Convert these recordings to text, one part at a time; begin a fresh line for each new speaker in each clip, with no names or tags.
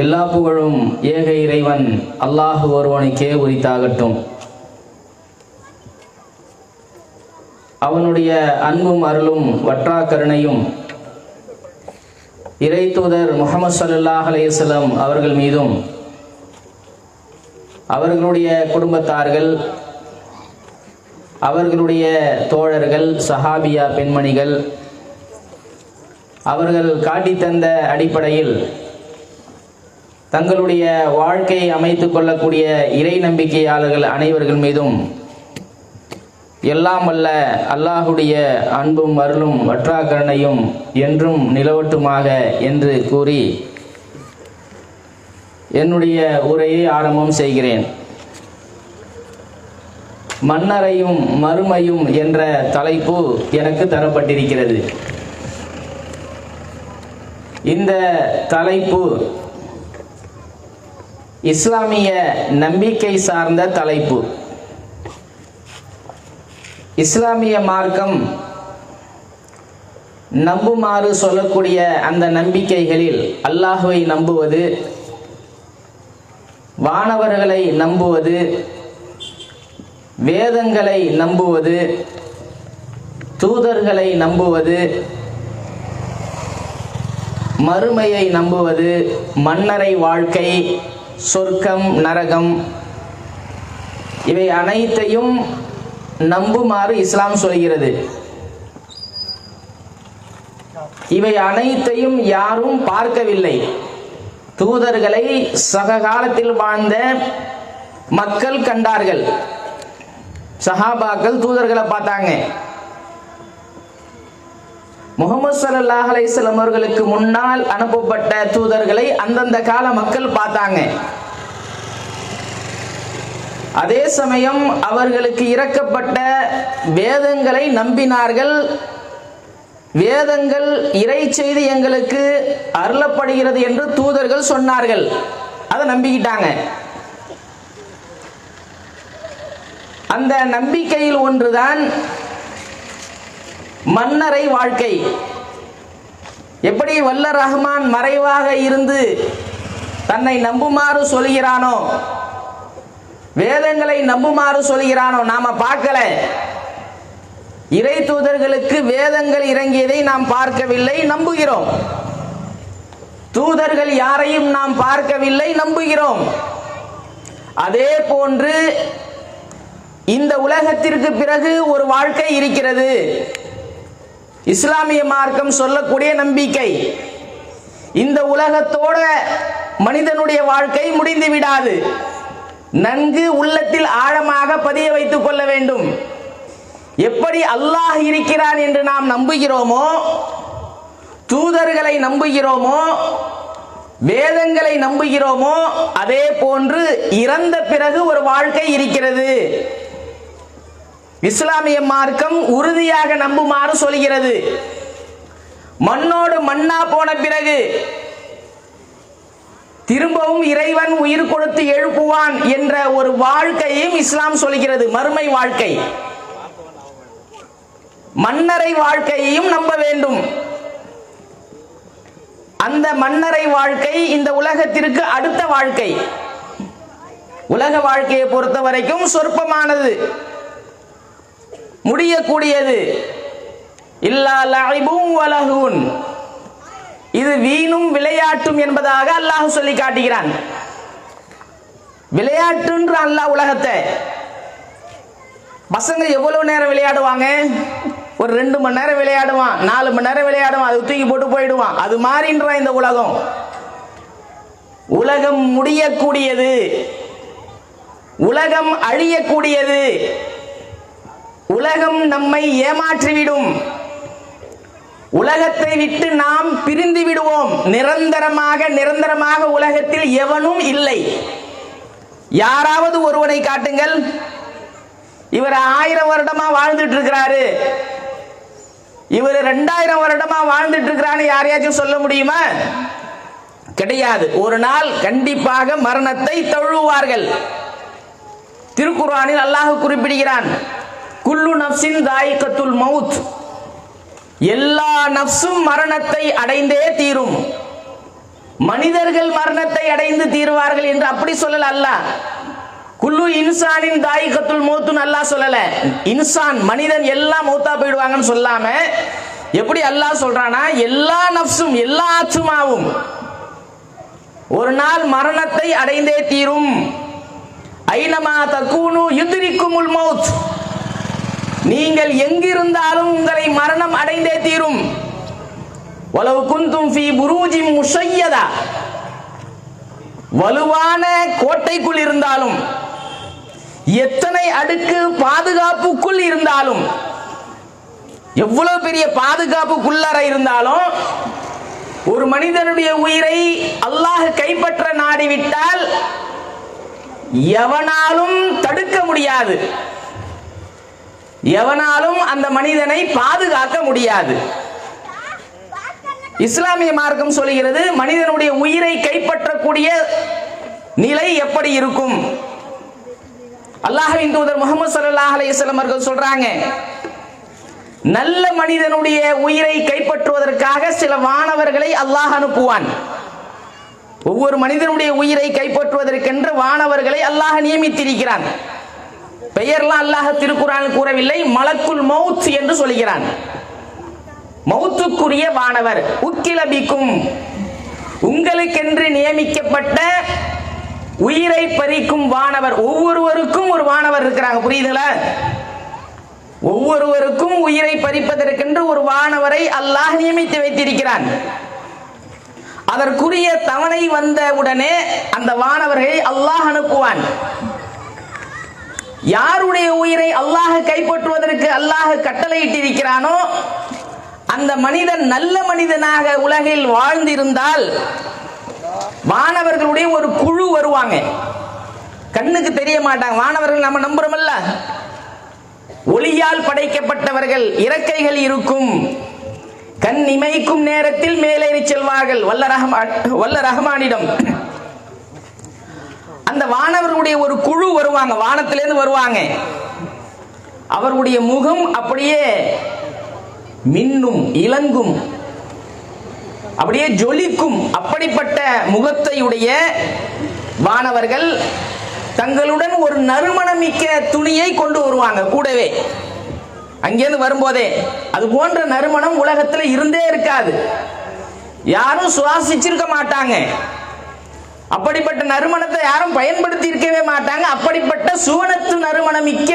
எல்லா புகழும் ஏக இறைவன் அல்லாஹ் ஒருவனுக்கே உரித்தாகட்டும். அவனுடைய அன்பும் அருளும் வற்றா கருணையும் இறை தூதர் முஹம்மது ஸல்லல்லாஹு அலைஹி வஸல்லம் அவர்கள் மீதும் அவர்களுடைய குடும்பத்தார்கள், அவர்களுடைய தோழர்கள், சஹாபியா பெண்மணிகள் அவர்கள் காட்டி தந்த அடிப்படையில் தங்களுடைய வாழ்க்கையை அமைத்துக் கொள்ளக்கூடிய இறை நம்பிக்கையாளர்கள் அனைவர்கள் மீதும் எல்லாம் வல்ல அல்லாஹுடைய அன்பும் அருளும் வற்றா கருணையும் என்றும் நிலவட்டுமாக என்று கூறி என்னுடைய உரையை ஆரம்பம் செய்கிறேன். மன்னரையும் மறுமையும் என்ற தலைப்பு எனக்கு தரப்பட்டிருக்கிறது. இந்த தலைப்பு இஸ்லாமிய நம்பிக்கை சார்ந்த தலைப்பு. இஸ்லாமிய மார்க்கம் நம்புமாறு சொல்லக்கூடிய அந்த நம்பிக்கைகளில் அல்லாஹுவை நம்புவது, வானவர்களை நம்புவது, வேதங்களை நம்புவது, தூதர்களை நம்புவது, மறுமையை நம்புவது, மன்னரை வாழ்க்கை, சொர்க்கம், நரகம், இவை அனைத்தையும் நம்புமாறு இஸ்லாம் சொல்கிறது. இவை அனைத்தையும் யாரும் பார்க்கவில்லை. தூதர்களை சககாலத்தில் வாழ்ந்த மக்கள் கண்டார்கள். சஹாபாக்கள் தூதர்களை பார்த்தாங்க. முஹம்மது ஸல்லல்லாஹு அலைஹி வஸல்லம் அவர்களுக்கு முன்னால் அனுப்பப்பட்ட தூதர்களை அந்தந்த கால மக்கள் பார்த்தாங்க. அதே சமயம் அவர்களுக்கு இறக்கப்பட்ட வேதங்களை நம்பினார்கள். வேதங்கள் இறை செய்தி எங்களுக்கு அருளப்படுகிறது என்று தூதர்கள் சொன்னார்கள். அதை நம்பிக்கிட்டாங்க. அந்த நம்பிக்கையில் ஒன்றுதான் மன்னரை வாழ்க்கை. எப்படி வல்ல ரஹ்மான் மறைவாக இருந்து தன்னை நம்புமாறு சொல்கிறானோ, வேதங்களை நம்புமாறு சொல்கிறானோ, நாம பார்க்கல. இறை தூதர்களுக்கு வேதங்கள் இறங்கியதை நாம் பார்க்கவில்லை, நம்புகிறோம். தூதர்கள் யாரையும் நாம் பார்க்கவில்லை, நம்புகிறோம். அதே போன்று இந்த உலகத்திற்கு பிறகு ஒரு வாழ்க்கை இருக்கிறது. இஸ்லாமிய மார்க்கம் சொல்லக்கூடிய நம்பிக்கை, இந்த உலகத்தோட மனிதனுடைய வாழ்க்கை முடிந்து விடாது. நன்கு உள்ளத்தில் ஆழமாக பதிய வைத்துக் கொள்ள வேண்டும். எப்படி அல்லாஹ் இருக்கிறான் என்று நாம் நம்புகிறோமோ, தூதர்களை நம்புகிறோமோ, வேதங்களை நம்புகிறோமோ, அதே போன்று இறந்த பிறகு ஒரு வாழ்க்கை இருக்கிறது. இஸ்லாமிய மார்க்கம் உறுதியாக நம்புமாறு சொல்கிறது. மண்ணோடு மண்ணா போன பிறகு திரும்பவும் இறைவன் உயிர் கொடுத்து எழுப்புவான் என்ற ஒரு வாழ்க்கையும் இஸ்லாம் சொல்கிறது. மறுமை வாழ்க்கை, மன்னரை வாழ்க்கையையும் நம்ப வேண்டும். அந்த மன்னரை வாழ்க்கை இந்த உலகத்திற்கு அடுத்த வாழ்க்கை. உலக வாழ்க்கையை பொறுத்த வரைக்கும் சொற்பமானது, முடியக்கூடியது. இல்லா லஐபும் வலஹூன், இது வீணும் விளையாட்டும் என்பதாக அல்லாஹ் சொல்லி காட்டுகிறான். விளையாட்டுன்ற அல்லாஹ் உலகத்தை. பசங்க எவ்வளவு நேரம் விளையாடுவாங்க? ஒரு 2 மணி நேரம் விளையாடுவான், 4 மணி நேரம் விளையாடுவான், அது தூக்கி போட்டு போயிடுவான். அது மாறின்ற இந்த உலகம். உலகம் முடியக்கூடியது, உலகம் அழியக்கூடியது, உலகம் நம்மை ஏமாற்றிவிடும். உலகத்தை விட்டு நாம் பிரிந்து விடுவோம். நிரந்தரமாக உலகத்தில் எவனும் இல்லை. யாராவது ஒருவனை காட்டுங்கள், இவர் 1000 வருடமா வாழ்ந்துட்டு இருக்கிறாரு, இவர் 2000 வருடமா வாழ்ந்துட்டு இருக்கிறான்னு யாரையாச்சும் சொல்ல முடியுமா? கிடையாது. ஒரு நாள் கண்டிப்பாக மரணத்தை தழுவுவார்கள். திருக்குர்ஆனில் அல்லாஹ் குறிப்பிடுகிறான், குல்லு நஃப்ஸின் தாயிகத்துல் மவுத், எல்லா நஃப்ஸும் மரணத்தை அடைந்தே தீரும். மனிதர்கள் மரணத்தை அடைந்து தீருவார்கள் என்று அப்படி சொல்லல அல்லாஹ். குல்லு இன்சானின் தாயிகத்துல் மௌத்துன்னு அல்லாஹ் சொல்லல. இன்சான் மனிதன் எல்லாம் மௌத்தா போயிடுவாங்கன்னு சொல்லாம எப்படி அல்லாஹ் சொல்றானா, எல்லா நஃப்ஸும் எல்லா ஆத்மாவும் ஒரு நாள் மரணத்தை அடைந்தே தீரும். ஐனமா தகூனு யுத்ரிக்குமுல் மௌத், நீங்கள் எங்கிருந்தாலும் உங்களை மரணம் அடைந்தே தீரும். வலவ் குந்தும் ஃபீ புரூஜின் முஷய்யதா, வலுவான கோட்டைக்குள் இருந்தாலும், எத்தனை அடுக்கு பாதுகாப்புக்குள் இருந்தாலும், எவ்வளவு பெரிய பாதுகாப்புக்குள்ளார இருந்தாலும், ஒரு மனிதனுடைய உயிரை அல்லாஹ் கைப்பற்ற நாடிவிட்டால் எவனாலும் தடுக்க முடியாது, எவனாலும் அந்த மனிதனை பாதுகாக்க முடியாது. இஸ்லாமிய மார்க்கம் சொல்கிறது மனிதனுடைய உயிரை கைப்பற்றக்கூடிய நிலை எப்படி இருக்கும். அல்லாஹ்வின் தூதர் முஹம்மது ஸல்லல்லாஹு அலைஹி வஸல்லம் அவர்கள் சொல்றாங்க, நல்ல மனிதனுடைய உயிரை கைப்பற்றுவதற்காக சில வானவர்களை அல்லாஹ் அனுப்புவான். ஒவ்வொரு மனிதனுடைய உயிரை கைப்பற்றுவதற்கென்று வானவர்களை அல்லாஹ் நியமித்திருக்கிறான். பெயர்லாம் அல்லாஹ் திருக்குர்ஆனில் கூறவில்லை, மலக்குல் மௌத் என்று சொல்கிறான். மௌத்துக்குரிய வானவர், உக்கிலபிக்கும், உங்களுக்கென்று நியமிக்கப்பட்ட உயிரை பறிக்கும் வானவர். ஒவ்வொருவருக்கும் ஒரு வானவர் இருக்கிறாங்க, புரியுதுங்களா? ஒவ்வொருவருக்கும் உயிரை பறிப்பதற்கென்று ஒரு வானவரை அல்லாஹ் நியமித்து வைத்திருக்கிறான். அதற்குரிய தவணை வந்த உடனே அந்த வானவர்களை அல்லாஹ் அனுப்புவான். யாருடைய உயிரை அல்லாஹ் கைப்பற்றுவதற்கு அல்லாஹ் கட்டளையிட்டிருக்கிறானோ அந்த மனிதன் நல்ல மனிதனாக உலகில் வாழ்ந்திருந்தால் வானவர்களுடைய ஒரு குழு வருவாங்க. கண்ணுக்கு தெரிய மாட்டாங்க வானவர்கள், நம்ம நம்புறோமல்ல, ஒளியால் படைக்கப்பட்டவர்கள், இறக்கைகள் இருக்கும், கண் இமைக்கும் நேரத்தில் மேலேறி செல்வார்கள் வல்ல ரஹ்மானிடம். அந்த வானவர்களுடைய ஒரு குழு வருவாங்க, வானத்திலிருந்து வருவாங்க. அவருடைய முகம் அப்படியே மின்னும், இலங்கும், அப்படியே ஜொலிக்கும். அப்படிப்பட்ட முகத்தையுடைய வானவர்கள் தங்களுடன் ஒரு நறுமணமிக்க துணியை கொண்டு வருவாங்க கூடவே. அங்கிருந்து வரும்போதே அது போன்ற நறுமணம் உலகத்தில் இருந்தே இருக்காது, யாரும் சுவாசிச்சிருக்க மாட்டாங்க. அப்படிப்பட்ட நறுமணத்தை யாரும் பயன்படுத்தி இருக்கவே மாட்டாங்க. அப்படிப்பட்ட சுவனத்து நறுமணமிக்க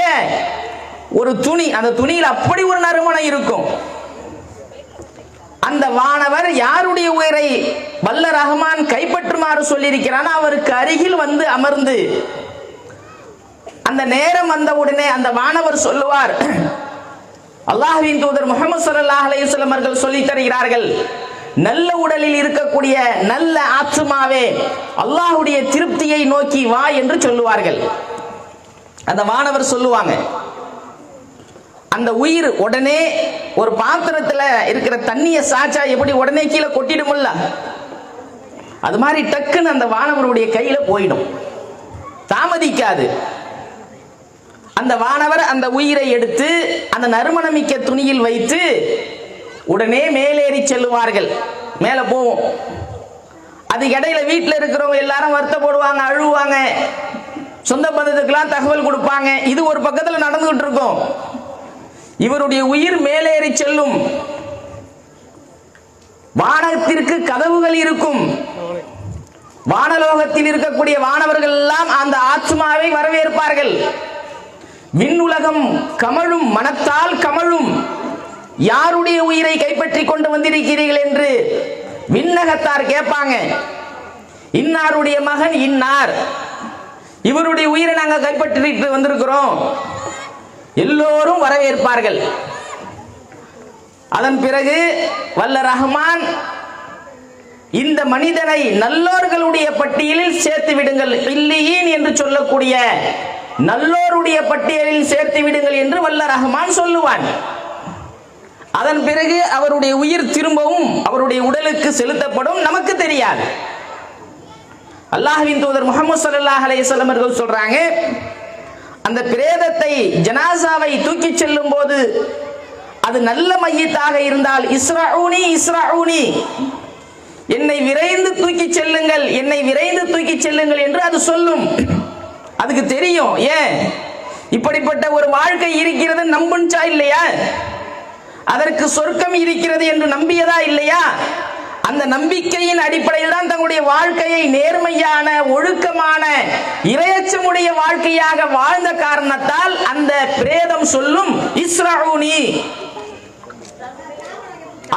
ஒரு துணி, அந்த துணியில் அப்படி ஒரு நறுமணம் இருக்கும். அந்த வானவர் யாருடைய உயிரை வல்ல ரஹ்மான் கைப்பற்றுமாறு சொல்லியிருக்கிறான் அவருக்கு அருகில் வந்து அமர்ந்து, அந்த நேரம் வந்தவுடனே அந்த வானவர் சொல்லுவார், அல்லாஹ்வின் தூதர் முஹம்மது ஸல்லல்லாஹு அலைஹி வஸல்லம் அவர்கள் சொல்லி தருகிறார்கள், நல்ல உடலில் இருக்கக்கூடிய நல்ல ஆத்மாவே அல்லாஹ்வுடைய திருப்தியை நோக்கி வா என்று சொல்லுவார்கள். அந்த வானவர் சொல்லுவாங்க. அந்த உயிர் உடனே ஒரு பாத்திரத்தில் இருக்கிற தண்ணியை சாச்சா எப்படி உடனே கீழே கொட்டிடும்ல, அது மாதிரி டக்குன்னு அந்த வானவருடைய கையில போயிடும், தாமதிக்காது. அந்த வானவர் அந்த உயிரை எடுத்து அந்த நறுமணமிக்க துணியில் வைத்து உடனே மேலேறி செல்லுவார்கள். மேலே போவோம். அது இடையில வீட்டில் இருக்கிறவங்க எல்லாரும் வருத்தப்படுவாங்க, அழுவாங்க, சொந்த பந்தத்துக்கெல்லாம் தகவல் கொடுப்பாங்க. இது ஒரு பக்கத்தில் நடந்துகிட்டு இருக்கும். இவருடைய உயிர் மேலேறி செல்லும். வானத்திற்கு கதவுகள் இருக்கும். வானலோகத்தில் இருக்கக்கூடிய வானவர்கள் எல்லாம் அந்த ஆத்மாவை வரவேற்பார்கள். விண்ணுலகம் கமழும், மனத்தால் கமழும். யாருடைய உயிரை கைப்பற்றி கொண்டு வந்திருக்கிறீர்கள் என்று விண்ணகத்தார் கேட்பாங்க. இன்னாருடைய மகன் இன்னார், இவருடைய உயிரை நாங்கள் கைப்பற்றிட்டு வந்திருக்கிறோம். எல்லோரும் வரவேற்பார்கள். அதன் பிறகு வல்ல ரஹ்மான் இந்த மனிதனை நல்லோர்களுடைய பட்டியலில் சேர்த்து விடுங்கள், இல்லீன் என்று சொல்லக்கூடிய நல்லோருடைய பட்டியலில் சேர்த்து விடுங்கள் என்று வல்ல ரஹ்மான் சொல்லுவான். அதன் பிறகு அவருடைய உயிர் திரும்பவும் அவருடைய உடலுக்கு செலுத்தப்படும், நமக்கு தெரியாது. அல்லாஹ்வின் தூதர் முஹம்மது ஸல்லல்லாஹு அலைஹி வஸல்லம் அவர்கள் சொல்றாங்க, அந்த பிரேதத்தை ஜனாசாவை தூக்கி செல்லும் போது அது நல்ல மையத்தாக இருந்தால் இஸ்ரஊனி இஸ்ரஊனி, என்னை விரைந்து தூக்கி நீங்கள் என்னை விரைந்து தூக்கி செல்லுங்கள் என்று அது சொல்லும். அதுக்கு தெரியும். ஏன் இப்படிப்பட்ட ஒரு வாழ்க்கை இருக்கிறது நம்புச்சா இல்லையா? அதற்கு சொர்க்கம் இருக்கிறது என்று நம்பியதா இல்லையா? அந்த நம்பிக்கையின் அடிப்படையில் தான் தங்களுடைய வாழ்க்கையை நேர்மையான, ஒழுக்கமான, இரையச்சமுடைய வாழ்க்கையாக வாழ்ந்த காரணத்தால் அந்த பிரேதம் சொல்லும் இஸ்ரஊனி.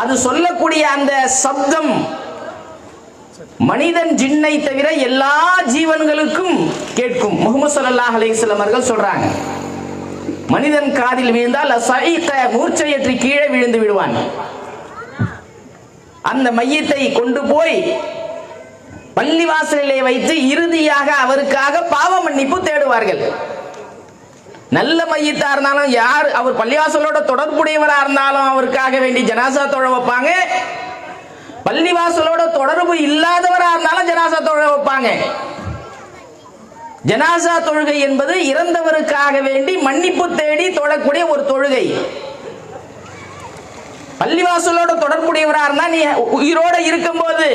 அது சொல்லக்கூடிய அந்த சப்தம் மனிதன், ஜின்னை தவிர எல்லா ஜீவன்களுக்கும் கேட்கும். முஹம்மது ஸல்லல்லாஹு அலைஹி வஸல்லம் அவர்கள் சொல்றாங்க, மனிதன் காதில் விழுந்தால் மூர்ச்சையற்றி கீழே விழுந்து விடுவான். அந்த மையத்தை கொண்டு போய் பள்ளிவாசலிலே வைத்து இறுதியாக அவருக்காக பாவ மன்னிப்பு தேடுவார்கள். நல்ல மையத்தா இருந்தாலும், யார் அவர் பள்ளிவாசலோட தொடர்புடையவரா இருந்தாலும் அவருக்காக வேண்டி ஜனாசா தொழ வைப்பாங்க. பள்ளிவாசலோட தொடர்பு இல்லாதவரா இருந்தாலும் ஜனாசா தொழ வைப்பாங்க. ஜனாசா தொழுகை என்பது இறந்தவருக்காக வேண்டி மன்னிப்பு தேடி தொழக்கூடிய ஒரு தொழுகை. பள்ளிவாசலோட தொடர்புடையவரா இருந்தா, நீ உயிரோட இருக்கும் போது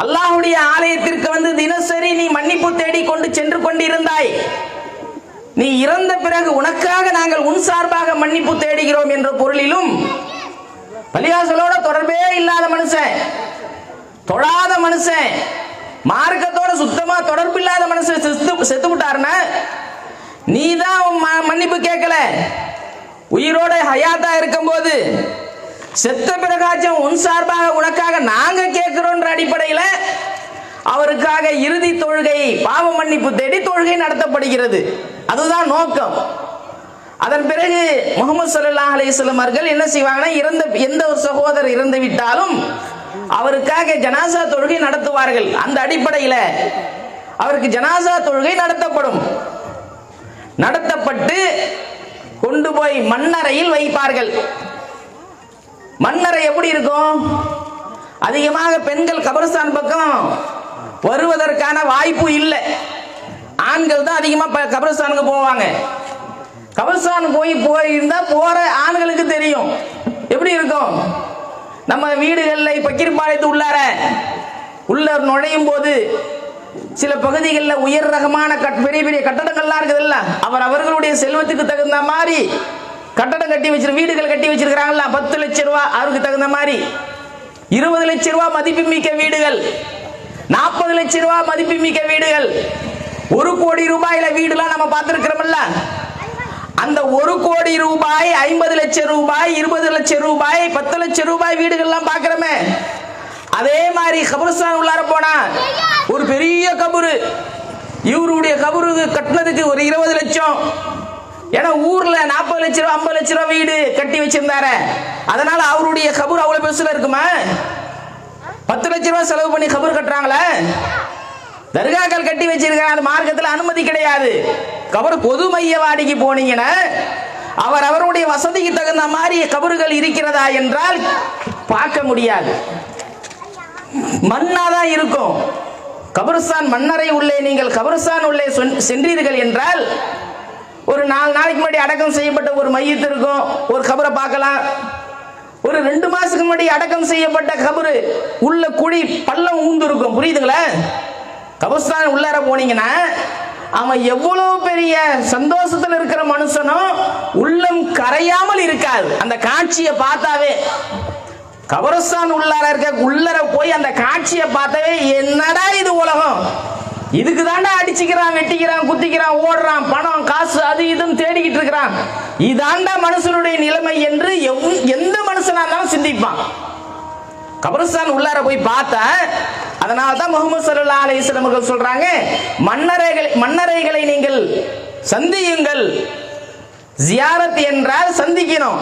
அல்லாஹ்வுடைய ஆலயத்திற்கு வந்து தினசரி நீ மன்னிப்பு தேடி கொண்டு சென்று கொண்டிருந்தாய். நீ இறந்த பிறகு உனக்காக நாங்கள் உன் சார்பாக மன்னிப்பு தேடுகிறோம் என்ற பொருளிலும், பள்ளிவாசலோட தொடர்பே இல்லாத மனுஷன், தொழாத மனுஷன், மார்க்கத்தோட சுத்தமா தொடர்பு இல்லாத மனுஷன் செத்து விட்டாருன்னா நீ தான் மன்னிப்பு கேட்கல. உயிரோட ஹயாத்தா இருக்கும் போது செத்த பிறகாச்சும் உன் சார்பாக உனக்காக நாங்க கேட்கிறோன்ற அடிப்படையில் அவருக்காக இறுதி தொழுகை, பாவ மன்னிப்பு தேடி தொழுகை நடத்தப்படுகிறது. அதுதான் நோக்கம். அதன் பிறகு முஹம்மது ஸல்லல்லாஹு அலைஹி வஸல்லம் அவர்கள் என்ன செய்வாங்கன்னா, எந்த ஒரு சகோதரர் இறந்து விட்டாலும் அவருக்காக ஜனாசா தொழுகை நடத்துவார்கள். அந்த அடிப்படையில் அவருக்கு ஜனாசா தொழுகை நடத்தப்படும். நடத்தப்பட்டு கொண்டு போய் மண்ணறையில் வைப்பார்கள். மண்ணறை எப்படி இருக்கும்? அதிகமாக பெண்கள் கபரஸ்தான் பக்கம் வருவதற்கான வாய்ப்பு இல்லை. ஆண்கள் தான் அதிகமாக கபரஸ்தானுக்கு போவாங்க. கபரஸ்தான் போயிருந்தா போற ஆண்களுக்கு தெரியும் எப்படி இருக்கும். நம்ம வீடுகளில் பக்கீர்பாளையத்து உள்ள நுழையும் போது சில பகுதிகளில் உயர் ரகமான பெரிய பெரிய கட்டடங்கள்லாம் இருக்குதுல்ல, அவர்களுடைய செல்வத்துக்கு தகுந்த மாதிரி கட்டடம் கட்டி வீடுகள் கட்டி வச்சிருக்கிறாங்கல்ல. 10 லட்சம் ரூபாய் அவருக்கு தகுந்த மாதிரி, 20 லட்சம் ரூபாய் மதிப்புமிக்க வீடுகள், 40 லட்சம் ரூபாய் மதிப்புமிக்க வீடுகள், 1 கோடி ரூபாயில வீடுலாம் நம்ம பார்த்திருக்கிறோம்ல. அந்த 1 கோடி ரூபாய், 50 லட்சம் ரூபாய், 20 லட்சம் ரூபாய், 10 லட்சம் ரூபாய் வீடுகள்லாம் பார்க்கிறோமே. அதே மாதிரி கபரஸ்தான் உள்ளார போனா ஒரு பெரிய கபரு, இவருடைய கபரு கட்டினதுக்கு ஒரு 20 லட்சம். ஏன்னா ஊர்ல 40 லட்சம் ரூபாய் 50 லட்சம் ரூபாய் வீடு கட்டி வச்சிருந்தாரு. அதனால அவருடைய கபர் அவ்வளவு பெருசுல இருக்குமா? 10 லட்சம் ரூபாய் செலவு பண்ணி கபர் கட்டுறாங்களே. தர்காக்கள் கட்டி வச்சிருக்காங்க, அந்த மார்க்கத்தில் அனுமதி கிடையாது. கபர் பொது மையவாடிக்கு போனீங்கன்னா அவருடைய வசதிக்கு தகுந்த மாதிரி கபறுகள் இருக்கிறதா என்றால் பார்க்க முடியாது. மண்ணாதான் இருக்கும். கபரஸ்தான் மண்ணறை உள்ளே நீங்கள் கபரஸ்தான் உள்ளே சென்றீர்கள் என்றால் ஒரு 4 நாளைக்கு முன்னாடி அடக்கம் செய்யப்பட்ட ஒரு மையத்து இருக்கும், ஒரு கபரை பார்க்கலாம். ஒரு 2 மாசத்துக்கு முன்னாடி அடக்கம் செய்யப்பட்ட கபரு உள்ள குழி பள்ளம் ஊந்து இருக்கும். புரியுதுங்களா? கபரஸ்தான் உள்ளார போனீங்கன்னா அவன் எவ்வளவு பெரிய சந்தோஷத்தில் இருக்கிற மனுஷனும் உள்ளம் கரையாமல் இருக்காது. அந்த காட்சியை பார்த்தாவே, கபரஸ்தான் உள்ளார போய் அந்த காட்சியை பார்த்தாவே என்னடா இது உலகம், இதுக்கு தாண்டா அடிச்சுக்கிறான், வெட்டிக்கிறான், குத்திக்கிறான், ஓடுறான், பணம் காசு அது இதுன்னு தேடிக்கிட்டு இருக்கிறான், இதாண்டா மனுஷனுடைய நிலைமை என்று எந்த மனுஷனா இருந்தாலும் சிந்திப்பான். கபரஸ்தான் உள்ளார போய் பார்த்தா, அதனால தான் முஹம்மது ஸல்லல்லாஹு அலைஹி வஸல்லம் அவர்கள் சொல்றாங்க, மண்ணறைகளை நீங்கள் சந்தியுங்கள். ஜியாரத் என்றால் சந்திக்கணும்.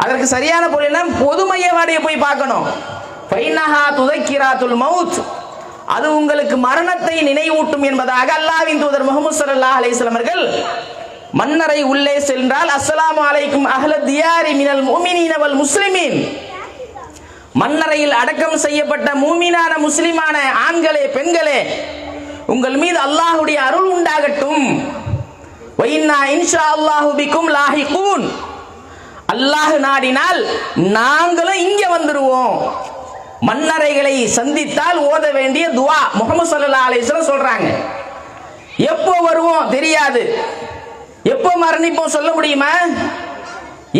அதற்கு சரியான பொருள் பொது மையவாடியை போய் பார்க்கணும். ஃபைனஹா துதக்கிராத்துல் மவுத், அது உங்களுக்கு மரணத்தை நினைவூட்டும் என்பதாக அல்லாஹ்வின் தூதர் முஹம்மது ஸல்லல்லாஹு அலைஹி வஸல்லம் அவர்கள் மண்ணறை உள்ளே சென்றால் அஸ்ஸலாமு அலைக்கும் அஹ்லத் தியாரி மினல் முஃமினீன வல் முஸ்லிமீன், மண்ணறையில் அடக்கம் செய்யப்பட்ட மூமினான முஸ்லிமான ஆண்களே பெண்களே, உங்கள் மீது அல்லாஹ்வுடைய அருள் உண்டாகட்டும். வ இன்னா இன்ஷா அல்லாஹு பிக்கும் லாஹிகூன், அல்லாஹ் நாடினால் நாங்களும் இங்க வந்துருவோம். மன்னரைகளை சந்தித்தால் ஓத வேண்டிய துவா முஹம்மது ஸல்லல்லாஹு அலைஹி வஸல்லம் சொல்றாங்க. எப்போ வருவோம் தெரியாது, எப்போ மரணிப்போம் சொல்ல முடியுமா?